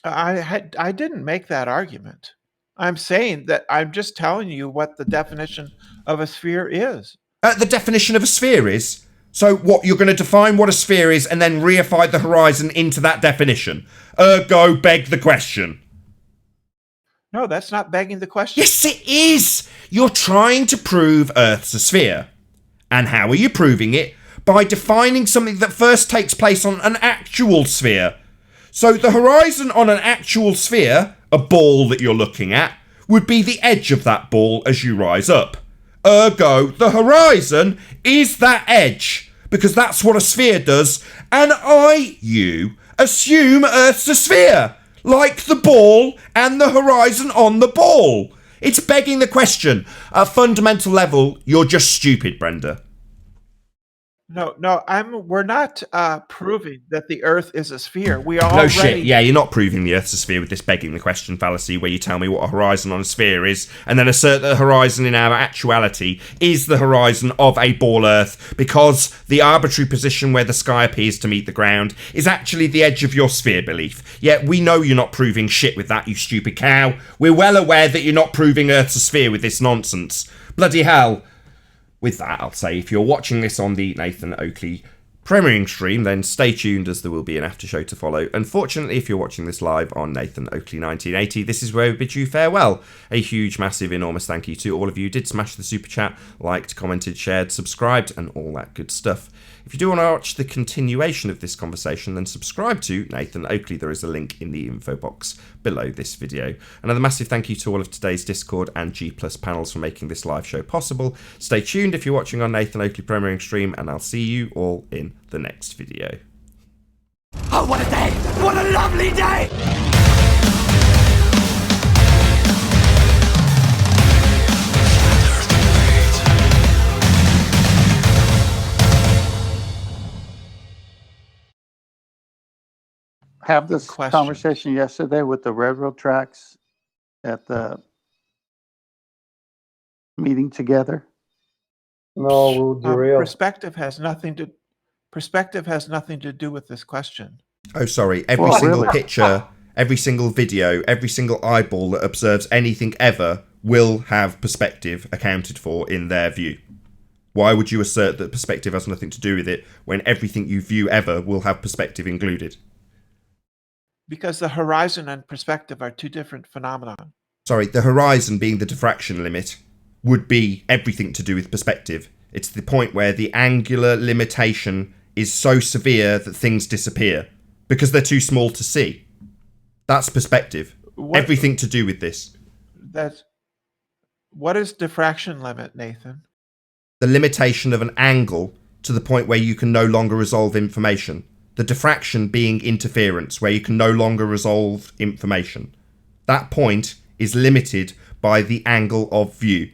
I didn't make that argument. I'm saying that I'm just telling you what the definition of a sphere is. The definition of a sphere is? So what, you're going to define what a sphere is and then reify the horizon into that definition? Ergo, beg the question. No, that's not begging the question. Yes, it is. You're trying to prove Earth's a sphere. And how are you proving it? By defining something that first takes place on an actual sphere. So the horizon on an actual sphere, a ball that you're looking at, would be the edge of that ball as you rise up. Ergo, the horizon is that edge, because that's what a sphere does, and you assume Earth's a sphere, like the ball and the horizon on the ball. It's begging the question. At a fundamental level, you're just stupid, Brenda. No, we're not proving that the Earth is a sphere. We are No already... shit. Yeah, you're not proving the Earth's a sphere with this begging the question fallacy where you tell me what a horizon on a sphere is and then assert that the horizon in our actuality is the horizon of a ball Earth because the arbitrary position where the sky appears to meet the ground is actually the edge of your sphere belief. Yet we know you're not proving shit with that, you stupid cow. We're well aware that you're not proving Earth's a sphere with this nonsense. Bloody hell. With that, I'll say, if you're watching this on the Nathan Oakley premiering stream, then stay tuned as there will be an after show to follow. Unfortunately, if you're watching this live on Nathan Oakley 1980, this is where we bid you farewell. A huge, massive, enormous thank you to all of you who did smash the super chat, liked, commented, shared, subscribed, and all that good stuff. If you do want to watch the continuation of this conversation, then subscribe to Nathan Oakley. There is a link in the info box below this video. Another massive thank you to all of today's Discord and G Plus panels for making this live show possible. Stay tuned if you're watching on Nathan Oakley premiering stream, and I'll see you all in the next video. Oh, what a day! What a lovely day! Have this conversation yesterday with the railroad tracks at the meeting together. No, we'll derail. Perspective has nothing to do with this question. Oh, sorry. Every single picture, every single video, every single eyeball that observes anything ever will have perspective accounted for in their view. Why would you assert that perspective has nothing to do with it when everything you view ever will have perspective included? Because the horizon and perspective are two different phenomena. Sorry, the horizon being the diffraction limit would be everything to do with perspective. It's the point where the angular limitation is so severe that things disappear because they're too small to see. That's perspective. Everything to do with this. What is diffraction limit, Nathan? The limitation of an angle to the point where you can no longer resolve information. The diffraction being interference, where you can no longer resolve information. That point is limited by the angle of view.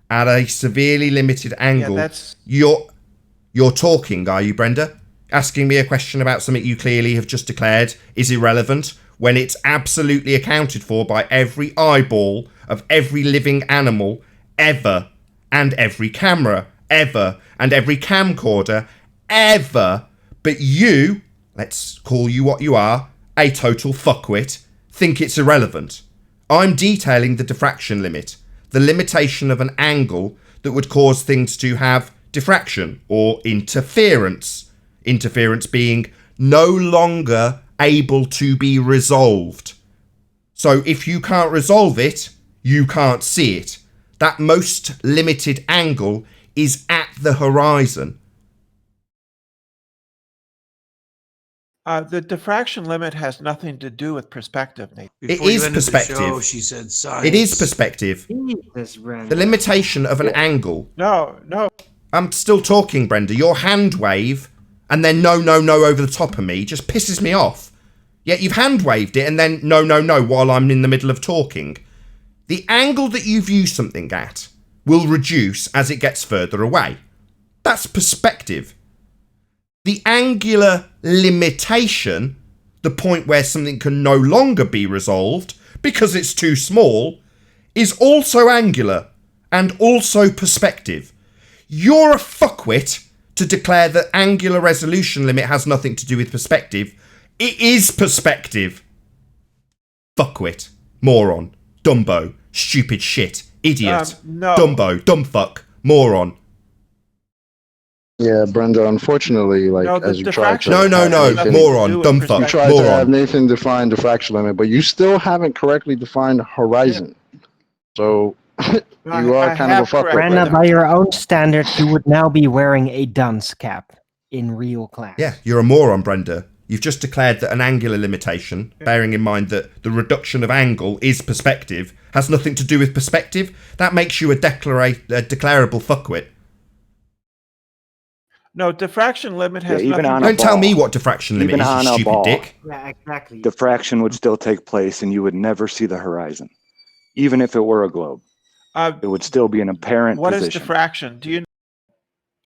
At a severely limited angle, you're talking, are you, Brenda? Asking me a question about something you clearly have just declared is irrelevant when it's absolutely accounted for by every eyeball of every living animal ever, and every camera ever, and every camcorder ever. But you, let's call you what you are, a total fuckwit, think it's irrelevant. I'm detailing the diffraction limit, the limitation of an angle that would cause things to have diffraction or interference. Interference being no longer able to be resolved. So if you can't resolve it, you can't see it. That most limited angle is at the horizon. The diffraction limit has nothing to do with perspective, Nate. It is perspective. She said science. It is perspective. The limitation of an angle. No. I'm still talking, Brenda. Your hand wave and then no over the top of me just pisses me off. Yet you've hand waved it and then no while I'm in the middle of talking. The angle that you view something at will reduce as it gets further away. That's perspective. The angular limitation, the point where something can no longer be resolved because it's too small, is also angular and also perspective. You're a fuckwit to declare that angular resolution limit has nothing to do with perspective. It is perspective. Fuckwit. Moron. Dumbo. Stupid shit. Idiot. No. Dumbo. Dumbfuck. Moron. Yeah, Brenda, unfortunately, like, No, the as you tried to diffraction No, have no, Nathan, moron, dumb fuck, you tried to have moron. Nathan define diffraction limit, but you still haven't correctly defined horizon. So you are I kind of a have fuckwit. Brenda, by your own standards, you would now be wearing a dunce cap in real class. Yeah, you're a moron, Brenda. You've just declared that an angular limitation, bearing in mind that the reduction of angle is perspective, has nothing to do with perspective. That makes you a declarable fuckwit. No, diffraction limit has even nothing on to a Don't tell me ball. what diffraction limit Even is, you on a stupid ball, dick. Yeah, exactly. diffraction would still take place and you would never see the horizon. Even if it were a globe. It would still be an apparent What is position. diffraction? Do you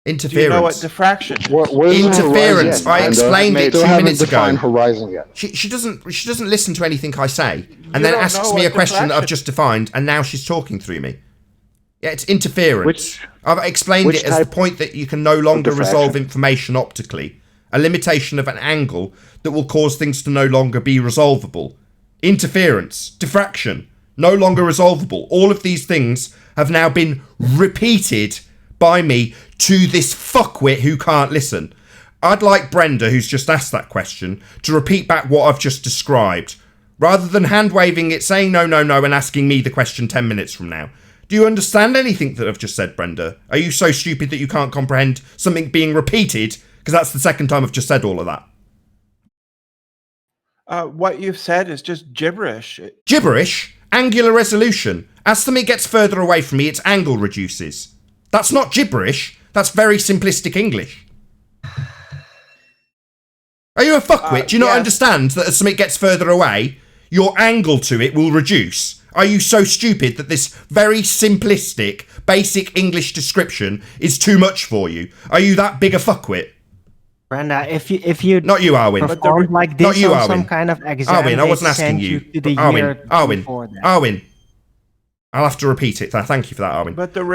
Interference. Do you know what diffraction is? What is Interference. horizon, I Brenda? explained it Still 2 haven't minutes ago. defined horizon yet. She doesn't listen to anything I say, and You then don't asks know me a what question that I've diffraction- just defined, and now she's talking through me. Yeah, it's interference. I've explained which it as the type point that you can no longer diffraction? resolve information optically, a limitation of an angle that will cause things to no longer be resolvable. Interference, diffraction, no longer resolvable. All of these things have now been repeated by me to this fuckwit who can't listen. I'd like Brenda, who's just asked that question, to repeat back what I've just described, rather than hand-waving it, saying no, no, no, and asking me the question 10 minutes from now. Do you understand anything that I've just said, Brenda? Are you so stupid that you can't comprehend something being repeated? Because that's the second time I've just said all of that. What you've said is just gibberish. Gibberish? Angular resolution. As something gets further away from me, its angle reduces. That's not gibberish. That's very simplistic English. Are you a fuckwit? Do you not yes. understand that as something gets further away, your angle to it will reduce? Are you so stupid that this very simplistic, basic English description is too much for you? Are you that big a fuckwit? Brenda, if you Not you, Arwin. performed like Not this you, on Arwin. some kind of exam, Arwin, I they'd wasn't asking send you. to the year Arwin, before that. Arwin. I'll have to repeat it. Thank you for that, Arwin. But the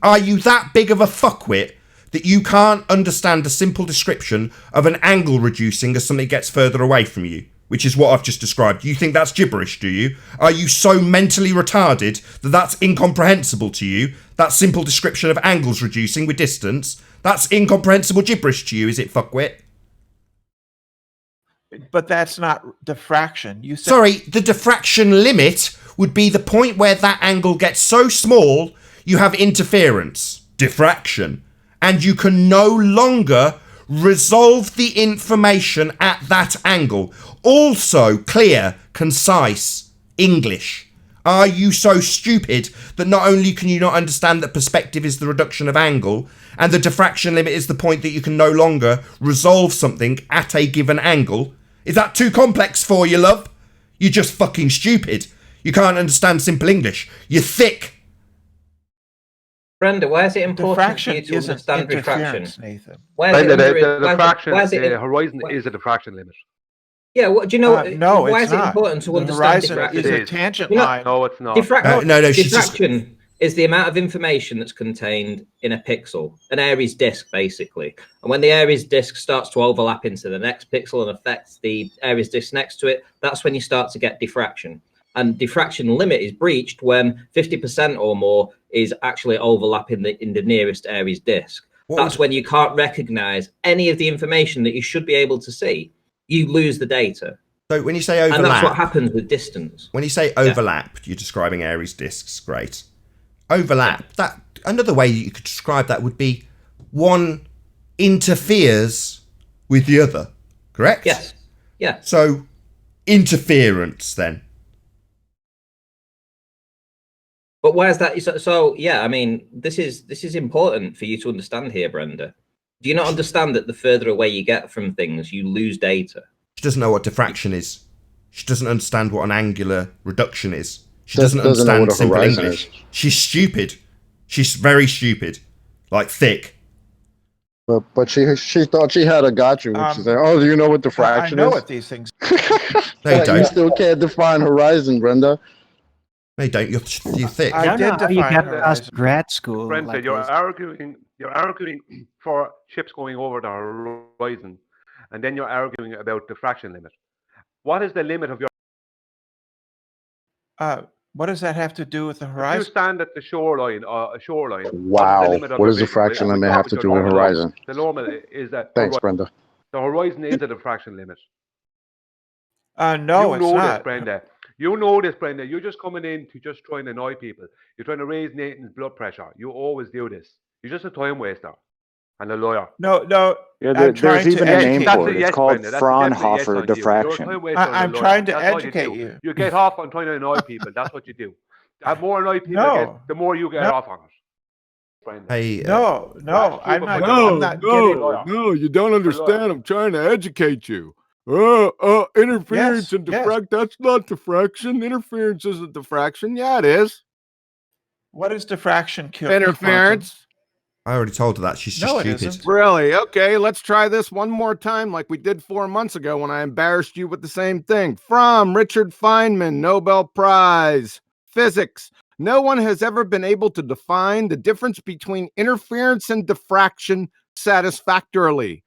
Are you that big of a fuckwit that you can't understand a simple description of an angle reducing as something gets further away from you? Which is what I've just described. You think that's gibberish, do you? Are you so mentally retarded that that's incomprehensible to you? That simple description of angles reducing with distance? That's incomprehensible gibberish to you, is it, fuckwit? But that's not diffraction. You said Sorry, the diffraction limit would be the point where that angle gets so small you have interference, diffraction, and you can no longer resolve the information at that angle. Also, clear, concise English. Are you so stupid that not only can you not understand that perspective is the reduction of angle, and the diffraction limit is the point that you can no longer resolve something at a given angle? Is that too complex for you, love? You're just fucking stupid. You can't understand simple English. You're thick. Brenda, why is it important for diffraction you to isn't understand diffraction? interference, Nathan. Why is it The why diffraction, is it the horizon is a diffraction limit. Yeah, what do you know? No, why it's is it not. important to The understand horizon diffraction? is a It is. tangent You know- line. No, it's not. Diffraction is the amount of information that's contained in a pixel, an Aries disk, basically. And when the Aries disk starts to overlap into the next pixel and affects the Aries disk next to it, that's when you start to get diffraction. And diffraction limit is breached when 50% or more is actually overlapping in the nearest Aries disk. That's when you can't recognize any of the information that you should be able to see. You lose the data. So when you say overlap... And that's what happens with distance. When you say overlap, you're describing Aries disks. Great. Overlap. That another way you could describe that would be one interferes with the other. Correct? Yes. Yeah. So interference then. But why is that? So yeah, I mean, this is important for you to understand here, Brenda. Do you not understand that the further away you get from things, you lose data? She doesn't know what diffraction is. She doesn't understand what an angular reduction is. She doesn't understand simple English. She's stupid. She's very stupid. Like thick. But she thought she had a got you when she said, "Oh, do you know what diffraction I know is?" what these things. No, you don't. You still can't define horizon, Brenda. No, you don't. You're thick. I don't know how you get past grad school. Brenda, like you're this. arguing for ships going over the horizon, and then you're arguing about diffraction limit. What is the limit of your? What does that have to do with the If you horizon? stand at the shoreline, a shoreline, what is the Wow. limit of What your does vision? diffraction We limit start have with to your do with normal horizon? The normal is that Thanks, Brenda. the horizon is a diffraction limit. No, you it's know this, not. Brenda. You know this, Brenda. You're just coming in to just try and annoy people. You're trying to raise Nathan's blood pressure. You always do this. You're just a time waster and a lawyer. No, Yeah, I'm there's trying to even a name educate for you. it. It's called Brenda. That's a definite yes Fraunhofer on you. You're a diffraction. time waster and a I'm lawyer. trying to That's all educate you do. you. You get off on trying to annoy people. That's what you do. The more annoy people No. get, the more you get No. off on it. Brenda. Hey, No, I'm not. I'm not lawyer. No, you don't understand. I'm trying to educate you. Interference Yes, and diffraction. That's not diffraction. Interference isn't diffraction. Yeah, it is. What is diffraction? Interference. I already told her that. She's just No, it stupid. isn't. Really? Okay, let's try this one more time like we did 4 months ago when I embarrassed you with the same thing. From Richard Feynman, Nobel Prize, Physics. No one has ever been able to define the difference between interference and diffraction satisfactorily.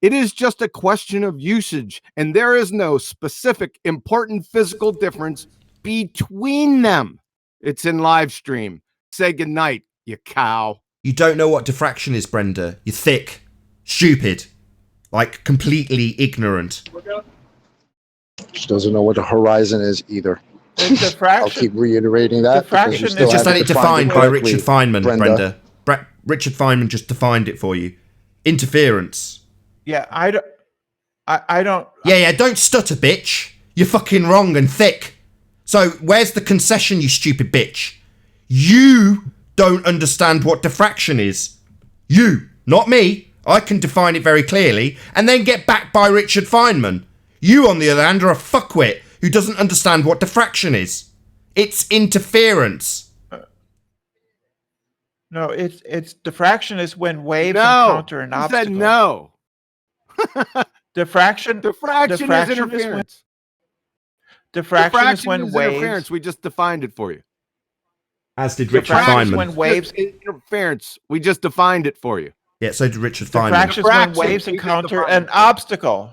It is just a question of usage, and there is no specific important physical difference between them. It's in live stream. Say goodnight, you cow. You don't know what diffraction is, Brenda. You're thick, stupid, like completely ignorant. She doesn't know what the horizon is either. Diffraction. I'll keep reiterating that. Diffraction because you is It's just still had it haven't defined by correctly, Richard Feynman, Brenda. Richard Feynman just defined it for you. Interference. Yeah, I don't. Yeah, don't stutter, bitch. You're fucking wrong and thick. So where's the concession, you stupid bitch? You don't understand what diffraction is. You, not me. I can define it very clearly and then get backed by Richard Feynman. You, on the other hand, are a fuckwit who doesn't understand what diffraction is. It's interference. No, it's diffraction is when waves encounter an obstacle. Said no. Diffraction. Diffraction is interference. Diffraction is when is waves. interference. We just defined it for you. As did Richard Diffraction is Feynman. when waves. Interference. We just defined it for you. Yeah, so did Richard Feynman. Diffraction is when waves encounter an obstacle.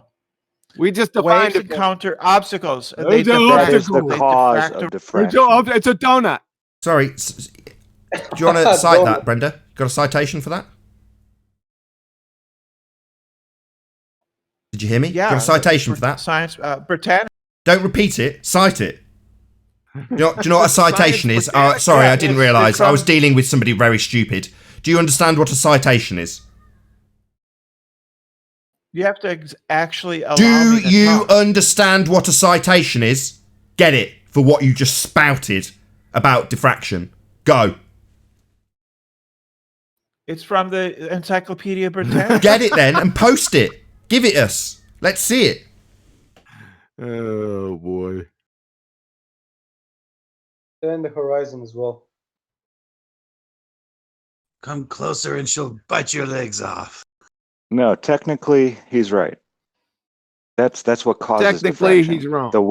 We just defined Waves it. encounter obstacles. And What is the cause of diffraction? It's a donut. Sorry, do you want to cite that, Brenda? Got a citation for that? Did you hear me? Yeah. Got a citation for that? Science, Britannia. Don't repeat it. Cite it. Do you know what a citation is? Science Sorry, yeah, I didn't it's realise. from- I was dealing with somebody very stupid. Do you understand what a citation is? You have to actually allow Do me to you talk. understand what a citation is? Get it for what you just spouted about diffraction. Go. It's from the Encyclopedia Britannica. Get it then and post it. Give it us. Let's see it. Oh boy. And the horizon as well. Come closer and she'll bite your legs off. No, technically he's right. That's what causes Technically, diffraction. he's wrong. The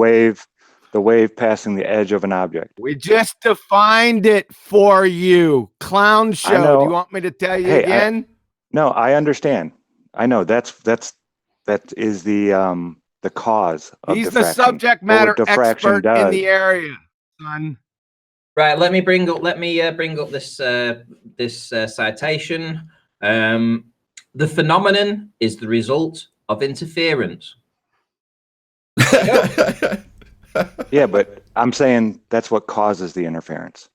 wave passing the edge of an object. We just defined it for you. Clown show. know. Do you want me to tell you Hey, again? No, I understand. I know that is the cause of He's the diffraction. subject But what matter diffraction expert in the does- area, son. Right, let me bring up this citation. The phenomenon is the result of interference. Yeah, but I'm saying that's what causes the interference.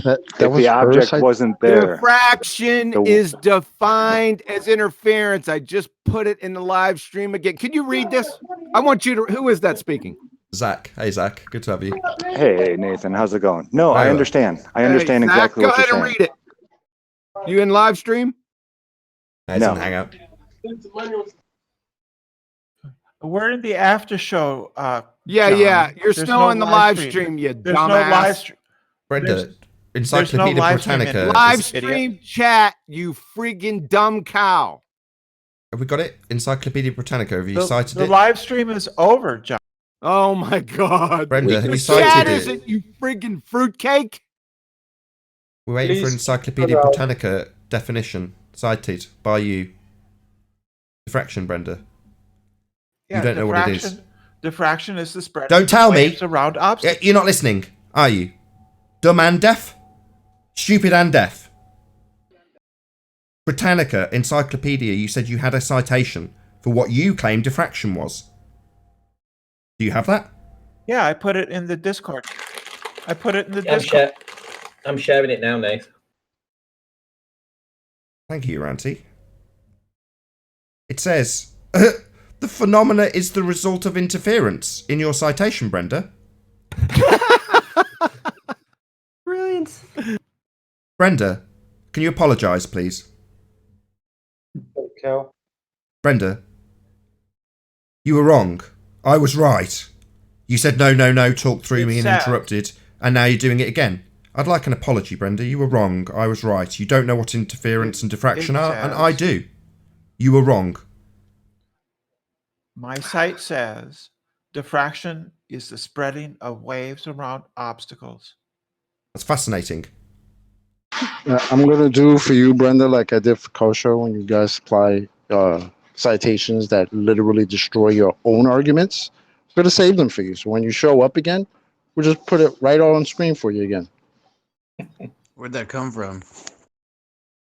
That If was the her object cite- wasn't there, Diffraction is defined as interference. I just put it in the live stream again. Can you read this? I want you to. Who is that speaking? Zach. Hey, Zach. Good to have you. hey Nathan, how's it going? No, Very I well. understand. I Hey, understand Zach, exactly go what ahead you're and saying. read it. You in live stream? Hey, it's No. on Hangout. We're in the after show. Yeah, John. yeah. You're There's still no in the live stream, you There's dumbass. no live stream. Brenda, There's Encyclopedia no live stream in Britannica. Live is- stream chat, you friggin' dumb cow. Have we got it? Encyclopedia Britannica. Have you The, cited the it? live stream is over, John. Oh my god. Brenda, have The you chat cited it? isn't, you friggin' fruitcake. We're waiting for Please Encyclopedia put out- Britannica definition cited by you. Diffraction, Brenda. Yeah, don't know what it is. Diffraction is the spread Don't tell of me. waves around obstacles. You're not listening, are you? Dumb and deaf? Stupid and deaf? Britannica Encyclopedia, you said you had a citation for what you claim diffraction was. Do you have that? Yeah, I put it in the Discord. I put it in the Yeah, Discord. I'm sharing it now, Nate. Thank you, Ranty. It says, the phenomena is the result of interference in your citation, Brenda. Brilliant. Brenda, can you apologise, please? Okay. Brenda, you were wrong. I was right. You said no, talked through me and interrupted, and now you're doing it again. I'd like an apology, Brenda. You were wrong. I was right. You don't know what interference and diffraction are, and I do. You were wrong. My site says diffraction is the spreading of waves around obstacles. That's fascinating. I'm going to do for you, Brenda, like I did for Kosho when you guys supply citations that literally destroy your own arguments. I'm going to save them for you. So when you show up again, we'll just put it right on screen for you again. Where'd that come from?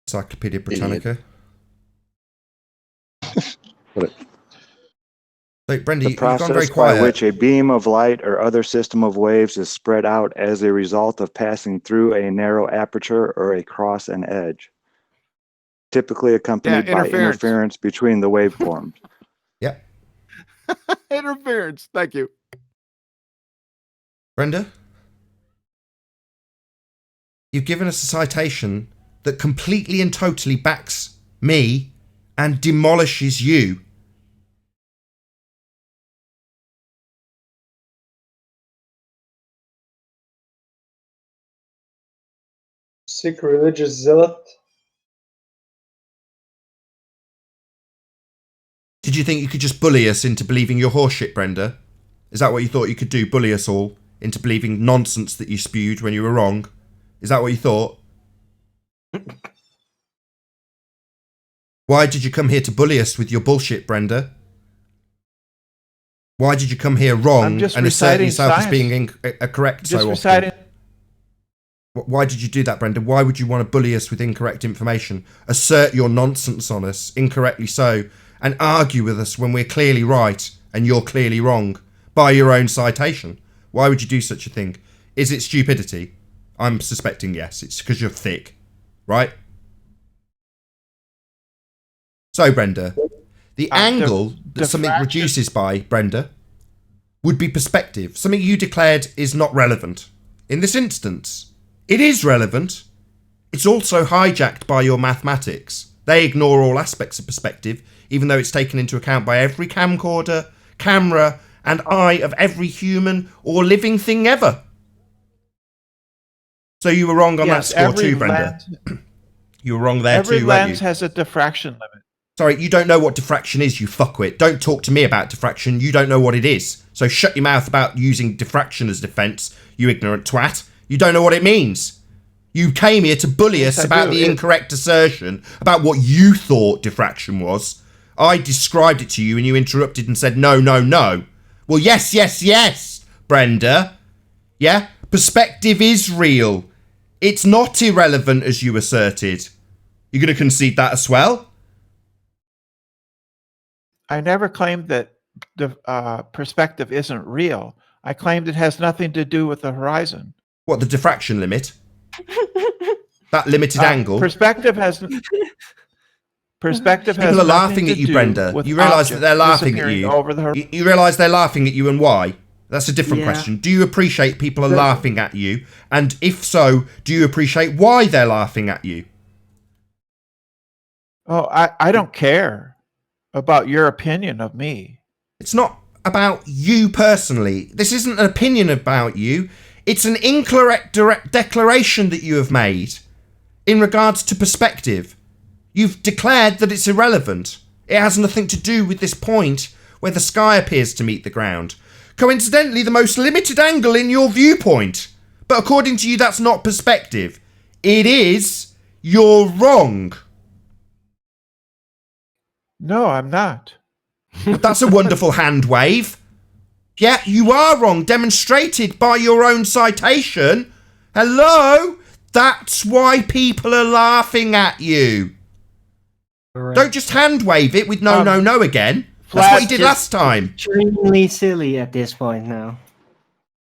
Encyclopedia Britannica. Put it. So, Brenda, The you've gone very process quiet. by which a beam of light or other system of waves is spread out as a result of passing through a narrow aperture or across an edge, typically accompanied by interference between the waveforms. Yep. Interference. Thank you. Brenda, you've given us a citation that completely and totally backs me and demolishes you. Sick religious zealot. Did you think you could just bully us into believing your horseshit, Brenda? Is that what you thought you could do, bully us all into believing nonsense that you spewed when you were wrong? Is that what you thought? Why did you come here to bully us with your bullshit, Brenda? Why did you come here wrong and assert yourself as being correct so often? Why did you do that, Brenda? Why would you want to bully us with incorrect information, assert your nonsense on us, incorrectly so, and argue with us when we're clearly right and you're clearly wrong by your own citation? Why would you do such a thing? Is it stupidity? I'm suspecting yes. It's because you're thick, right? So, Brenda, the angle that something reduces by, Brenda, would be perspective. Something you declared is not relevant. In this instance, it is relevant. It's also hijacked by your mathematics. They ignore all aspects of perspective, even though it's taken into account by every camcorder, camera, and eye of every human or living thing ever. So you were wrong on that score too, Brenda. You were wrong there too, weren't you? Every lens has a diffraction limit. Sorry, you don't know what diffraction is, you fuckwit. Don't talk to me about diffraction. You don't know what it is. So shut your mouth about using diffraction as defense, you ignorant twat. You don't know what it means. You came here to bully us about the incorrect assertion about what you thought diffraction was. I described it to you and you interrupted and said, no, no, no. Well, yes, yes, yes, Brenda. Yeah? Perspective is real. It's not irrelevant as you asserted. You're going to concede that as well? I never claimed that the perspective isn't real. I claimed it has nothing to do with the horizon. What, the diffraction limit? That limited angle? Perspective has People are laughing at you, Brenda. You realise that they're laughing at you. You realise they're laughing at you and why? That's a different question. Do you appreciate people are laughing at you? And if so, do you appreciate why they're laughing at you? Oh, I don't care about your opinion of me. It's not about you personally. This isn't an opinion about you. It's an incorrect declaration that you have made in regards to perspective. You've declared that it's irrelevant. It has nothing to do with this point where the sky appears to meet the ground. Coincidentally, the most limited angle in your viewpoint. But according to you, that's not perspective. It is. You're wrong. No, I'm not. That's a wonderful hand wave. Yeah, you are wrong, demonstrated by your own citation. Hello? That's why people are laughing at you. Correct. Don't just hand wave it with no, no again. That's what you did last time. Extremely silly at this point now.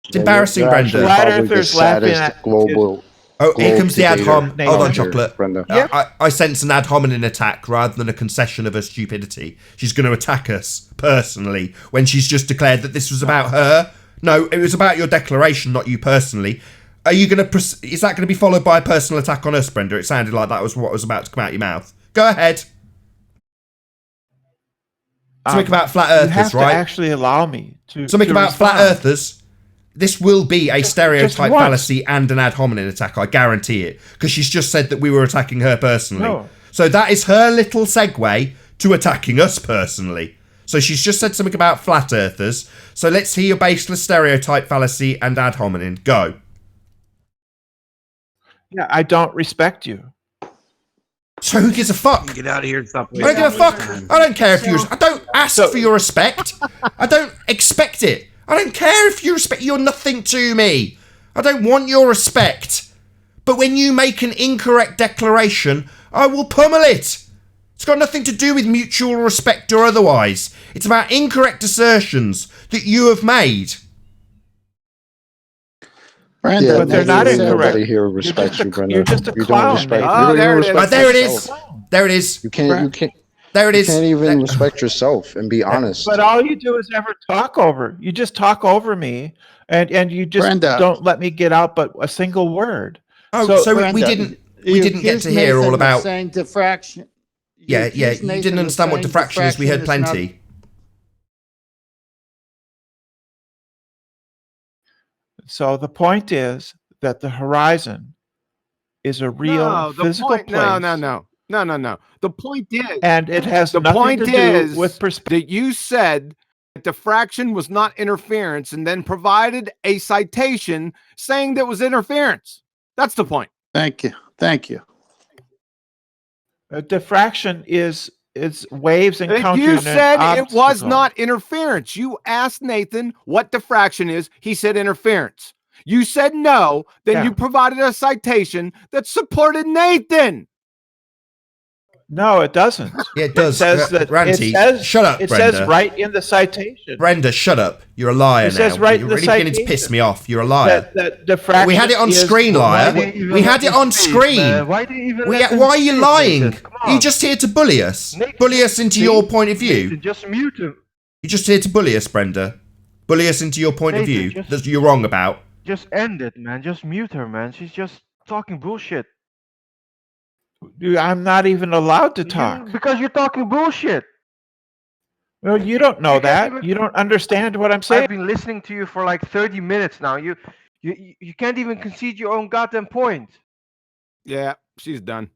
It's embarrassing, You're Brenda. actually probably the saddest global. Oh, here comes the ad hom. debater Hold on, out here, Chocolate. Brenda. I sense an ad hominem attack rather than a concession of her stupidity. She's going to attack us personally when she's just declared that this was about her. No, it was about your declaration, not you personally. Are you going to? Is that going to be followed by a personal attack on us, Brenda? It sounded like that was what was about to come out your mouth. Go ahead. Something about flat earthers, you have right? To actually allow me to. Something to about respond. flat earthers. This will be a stereotype once. fallacy and an ad hominem attack, I guarantee it. Because she's just said that we were attacking her personally. No. So that is her little segue to attacking us personally. So she's just said something about flat earthers. So let's hear your baseless stereotype fallacy and ad hominem. Go. Yeah, I don't respect you. So who gives a fuck? Get out of here and stop. I don't give a fuck. I don't care if you. I don't ask for your respect. I don't expect it. I don't care if you respect. You're nothing to me. I don't want your respect. But when you make an incorrect declaration, I will pummel it. It's got nothing to do with mutual respect or otherwise. It's about incorrect assertions that you have made. Brenda, but they're not incorrect. Nobody here respects you, Brenda. You're just a You clown. don't respect. Oh, you don't even respect there it is. yourself. There it is. You can't. There it You is. can't even respect yourself and be honest. But all you do is ever talk over. You just talk over me, and you just Brenda. don't let me get out but a single word. Oh, so we Brenda, didn't you get accused to hear Nathan all of about. saying diffraction. Yeah. You accused Nathan didn't of understand what saying diffraction is. We heard diffraction is not- plenty. So the point is that the horizon is a real physical place. No. The point is, And it has the nothing point to do is with perspective. that you said that diffraction was not interference, and then provided a citation saying that was interference. That's the point. Thank you. Thank you. Diffraction is waves encountering You an said it was obstacle. not interference. You asked Nathan what diffraction is. He said interference. You said no. Then Yeah. you provided a citation that supported Nathan. No, it doesn't. Yeah, it does. It says that. Ranty, it says, shut up, It Brenda. says right in the citation. Brenda, shut up. You're a liar It now. says right in You're the really beginning to citation piss me off. You're a liar. That diffraction. We had it on is- screen, liar. We had it on screen. Why do you even Why let are you him speak, lying? Nathan? Come Are you on. just here to bully us? Nathan, Bully us into see? your point of view? Nathan, just mute him. You're just here to bully us, Brenda. Bully us into your point of Nathan, view just- that you're wrong about. Just end it, man. Just mute her, man. She's just talking bullshit. I'm not even allowed to talk. Because you're talking bullshit. Well, you don't know You can't that. even- You don't understand what I'm saying. I've been listening to you for like 30 minutes now. You can't even concede your own goddamn point. Yeah, she's done.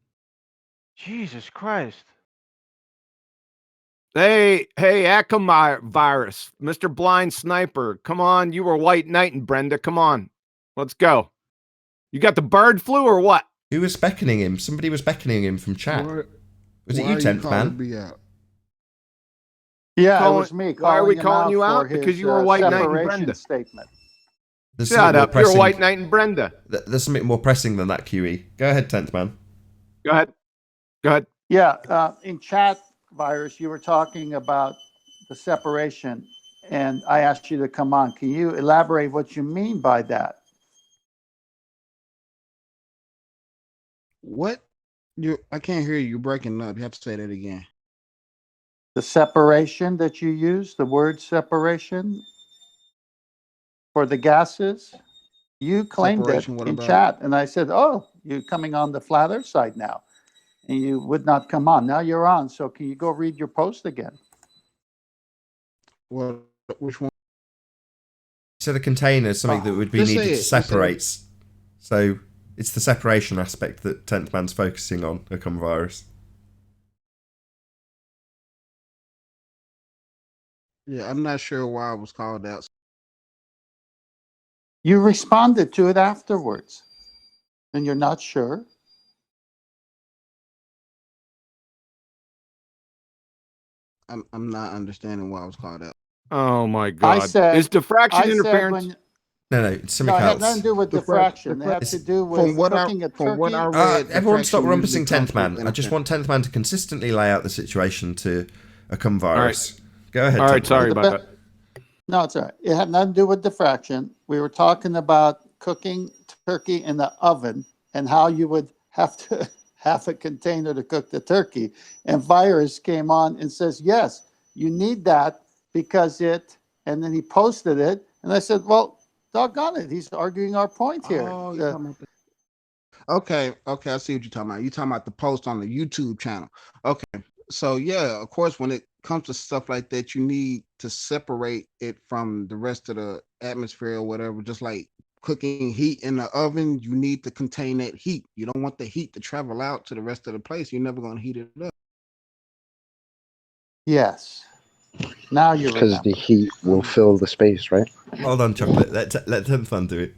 Jesus Christ. Hey, Akamai virus, Mr. Blind Sniper. Come on, you were White Knight and Brenda. Come on, let's go. You got the bird flu or what? Who was beckoning him? Somebody was beckoning him from chat. Was it Why you, are 10th calling man? me out? Yeah, Calling- it was me. why are we calling him you for out? Because his, you were White Knight and separation Brenda. statement. There's Shut something more up, you're pressing- White Knight and Brenda. There's something more pressing than that, QE. Go ahead, 10th man. Go ahead. Yeah, in chat, Virus, you were talking about the separation, and I asked you to come on. Can you elaborate what you mean by that? What? I can't hear you. You're breaking up. You have to say that again. The separation that you use, the word separation for the gases, you claimed it Separation, what in about chat, and I said, "Oh, you're coming on the flat Earth side now," and you would not come on. Now you're on. So can you go read your post again? Well, which one? So the container is something that would be Just say needed to it. Just say it. separate. So it's the separation aspect that 10th man's focusing on, Occam virus. Yeah, I'm not sure why I was called out. You responded to it afterwards, and you're not sure. I'm not understanding why I was called out. Oh my God! said- Is diffraction I said interference? when- No, it's something No, it had else. nothing to do with diffraction. It had to do with From what cooking a from what turkey. I read, Everyone stop diffraction usually rumpusing comes 10th man. with I just want 10th man to consistently lay out the situation to a cum virus. Go ahead. All right, 10th sorry man. about that. No, it's all right. It had nothing to do with diffraction. We were talking about cooking turkey in the oven and how you would have to have a container to cook the turkey. And Virus came on and says, yes, you need that because and then he posted it. And I said, well, doggone it. He's arguing our point here. Oh, you're talking about okay, I see what you're talking about. You're talking about the post on the YouTube channel. Okay, so yeah, of course, when it comes to stuff like that, you need to separate it from the rest of the atmosphere or whatever. Just like cooking heat in the oven, you need to contain that heat. You don't want the heat to travel out to the rest of the place. You're never going to heat it up. Yes. Now you Because remember. the heat will fill the space, right? Hold on, Chocolate. Let 10th man do it.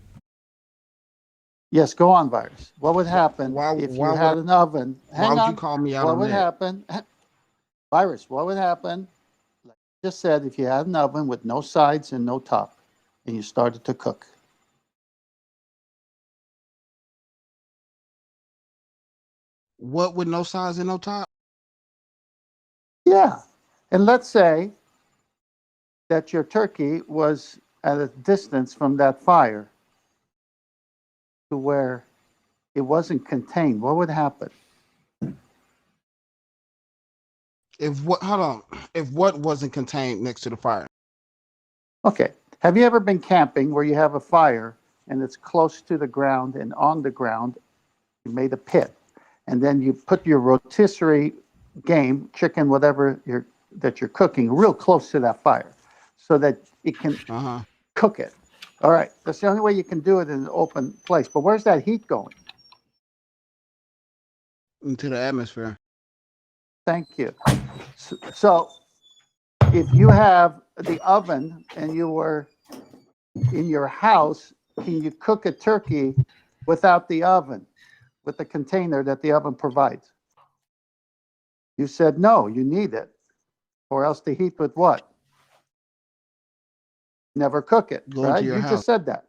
Yes, go on, Virus. What would happen if you why had would- an oven? Hang would on. you call me out What on would that? happen? Virus, what would happen? Like I just said, if you had an oven with no sides and no top, and you started to cook. What with no sides and no top? Yeah. And let's say that your turkey was at a distance from that fire to where it wasn't contained. What would happen? If what? Hold on. If what wasn't contained next to the fire? Okay. Have you ever been camping where you have a fire and it's close to the ground, and on the ground you made a pit, and then you put your rotisserie game, chicken, whatever that you're cooking, real close to that fire so that it can cook it. All right. That's the only way you can do it in an open place. But where's that heat going? Into the atmosphere. Thank you. So if you have the oven and you were in your house, can you cook a turkey without the oven, with the container that the oven provides? You said no, you need it, or else the heat would what? Never cook it, Go into right? your You house. just said that,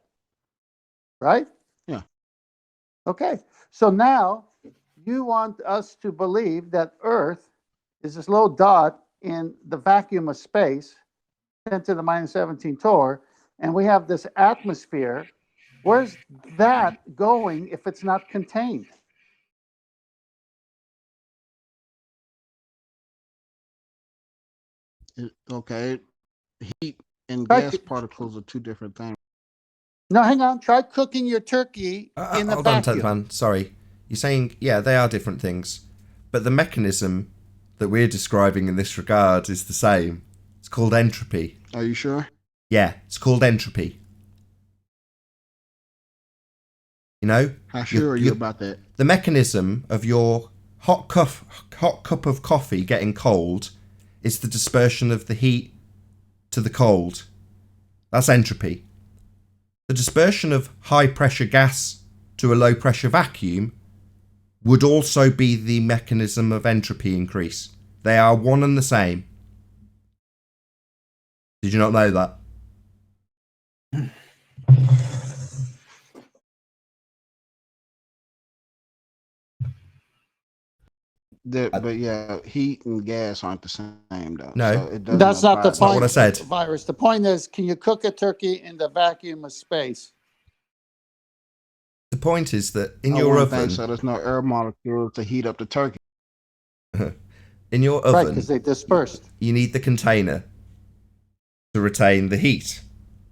right? Yeah. Okay. So now you want us to believe that Earth is this little dot in the vacuum of space, 10 to the minus 17 torr, and we have this atmosphere. Where's that going if it's not contained? Okay. Heat and Right. gas particles are two different things. No, hang on. Try cooking your turkey in the Hold on, 10th vacuum. man. Sorry. You're saying, yeah, they are different things. But the mechanism that we're describing in this regard is the same. It's called entropy. Are you sure? Yeah, it's called entropy. You know? How sure are you about that? The mechanism of your hot cup of coffee getting cold is the dispersion of the heat to the cold. That's entropy. The dispersion of high pressure gas to a low pressure vacuum would also be the mechanism of entropy increase. They are one and the same. Did you not know that? But yeah, heat and gas aren't the same though. No. So it doesn't That's not the apply. That's not what I said. Virus. The point is, can you cook a turkey in the vacuum of space? The point is that in I your wouldn't oven, think so there's no air molecules to heat up the turkey. in your Right, oven, because they dispersed. you need the container to retain the heat,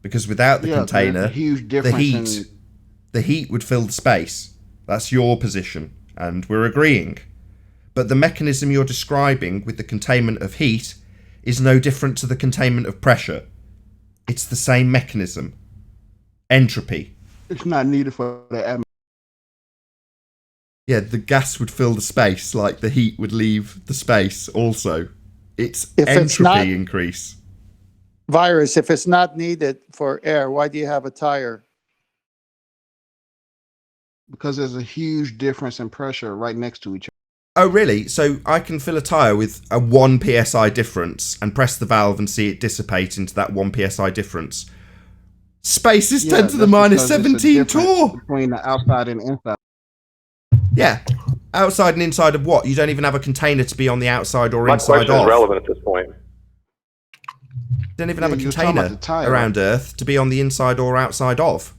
because without the Yeah, 'cause container, there's a huge the difference heat would fill the space. That's your position, and we're agreeing. But the mechanism you're describing with the containment of heat is no different to the containment of pressure. It's the same mechanism. Entropy. It's not needed for the atmosphere. Yeah, the gas would fill the space like the heat would leave the space also. It's If entropy it's not- increase. Virus, if it's not needed for air, why do you have a tire? Because there's a huge difference in pressure right next to each other. Oh, really? So I can fill a tyre with a 1 psi difference and press the valve and see it dissipate into that 1 psi difference. Space is 10 to the minus 17 torr. Between the outside and inside. Yeah. Outside and inside of what? You don't even have a container to be on the outside or My inside question of. is relevant at this point. You don't even have a container around Earth to be on the inside or outside of.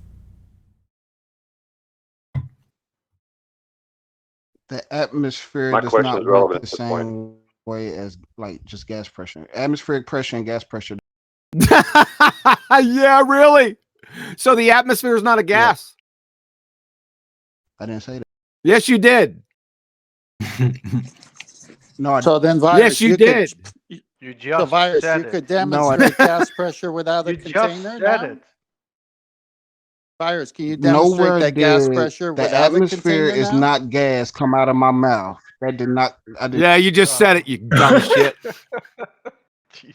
The atmosphere My does question not is work relevant the at this same way as like just gas pressure. Atmospheric pressure and gas pressure. Yeah, really? So the atmosphere is not a gas? I didn't say that. Yes, you did. No, So then, virus, yes, you did. You just So virus, said you it. could demonstrate gas pressure without a You just container said now? it. Virus, can you demonstrate nowhere that gas did pressure the without a atmosphere container is now? not gas come out of my mouth. That did not. I did. Yeah, you just said it, you dumb shit. Jeez.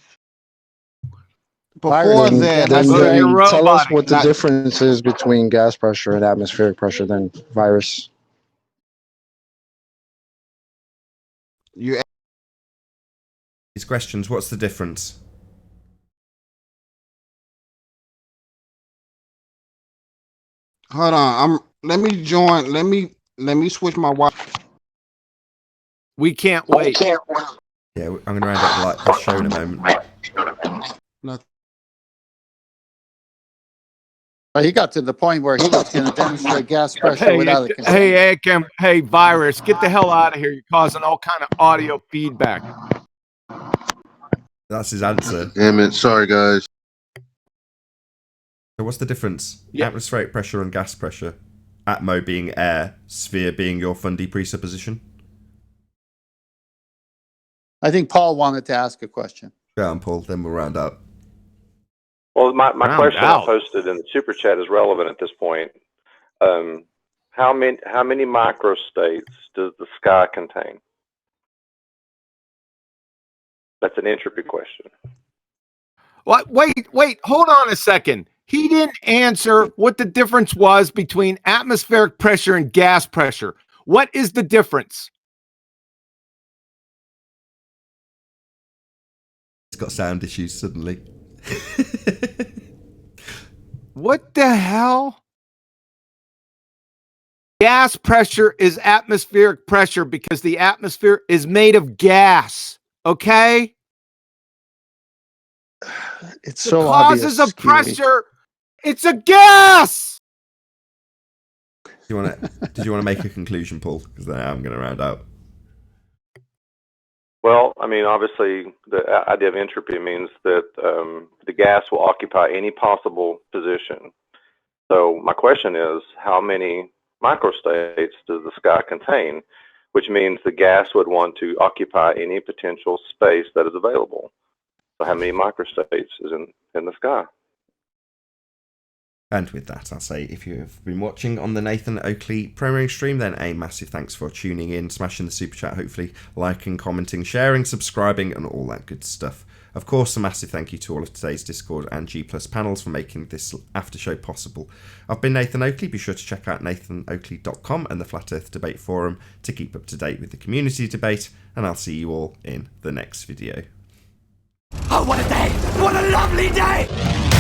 Before Virus, that, Then I you're said, tell us what the not- difference is between gas pressure and atmospheric pressure, then, virus. you These questions, what's the difference? hold on. Let me join. Let me switch my Wi-Fi. We can't wait. Yeah, I'm going to round up the show in a moment. Well, he got to the point where he was going to demonstrate gas pressure without a container. Hey, virus, get the hell out of here. You're causing all kind of audio feedback. That's his answer. Damn it. Sorry, guys. So what's the difference? Yeah. Atmospheric pressure and gas pressure. Atmo being air, sphere being your fundy presupposition. I think Paul wanted to ask a question. Go on, Paul, then we'll round up. Well, my Round question out. I posted in the super chat is relevant at this point. How many microstates does the sky contain? That's an entropy question. What? Wait, hold on a second. He didn't answer what the difference was between atmospheric pressure and gas pressure. What is the difference? It's got sound issues suddenly. What the hell? Gas pressure is atmospheric pressure because the atmosphere is made of gas. Okay? It's The so causes obvious, of Kiwi. pressure. It's a gas. Did you want to make a conclusion, Paul? Because then I'm going to round out. Well, I mean, obviously, the idea of entropy means that the gas will occupy any possible position. So my question is, how many microstates does the sky contain? Which means the gas would want to occupy any potential space that is available. So how many microstates is in the sky? And with that, I'll say if you have been watching on the Nathan Oakley premiering stream, then a massive thanks for tuning in, smashing the super chat, hopefully liking, commenting, sharing, subscribing, and all that good stuff. Of course, a massive thank you to all of today's Discord and G+ panels for making this after show possible. I've been Nathan Oakley. Be sure to check out nathanoakley.com and the Flat Earth Debate Forum to keep up to date with the community debate, and I'll see you all in the next video. Oh, what a day! What a lovely day!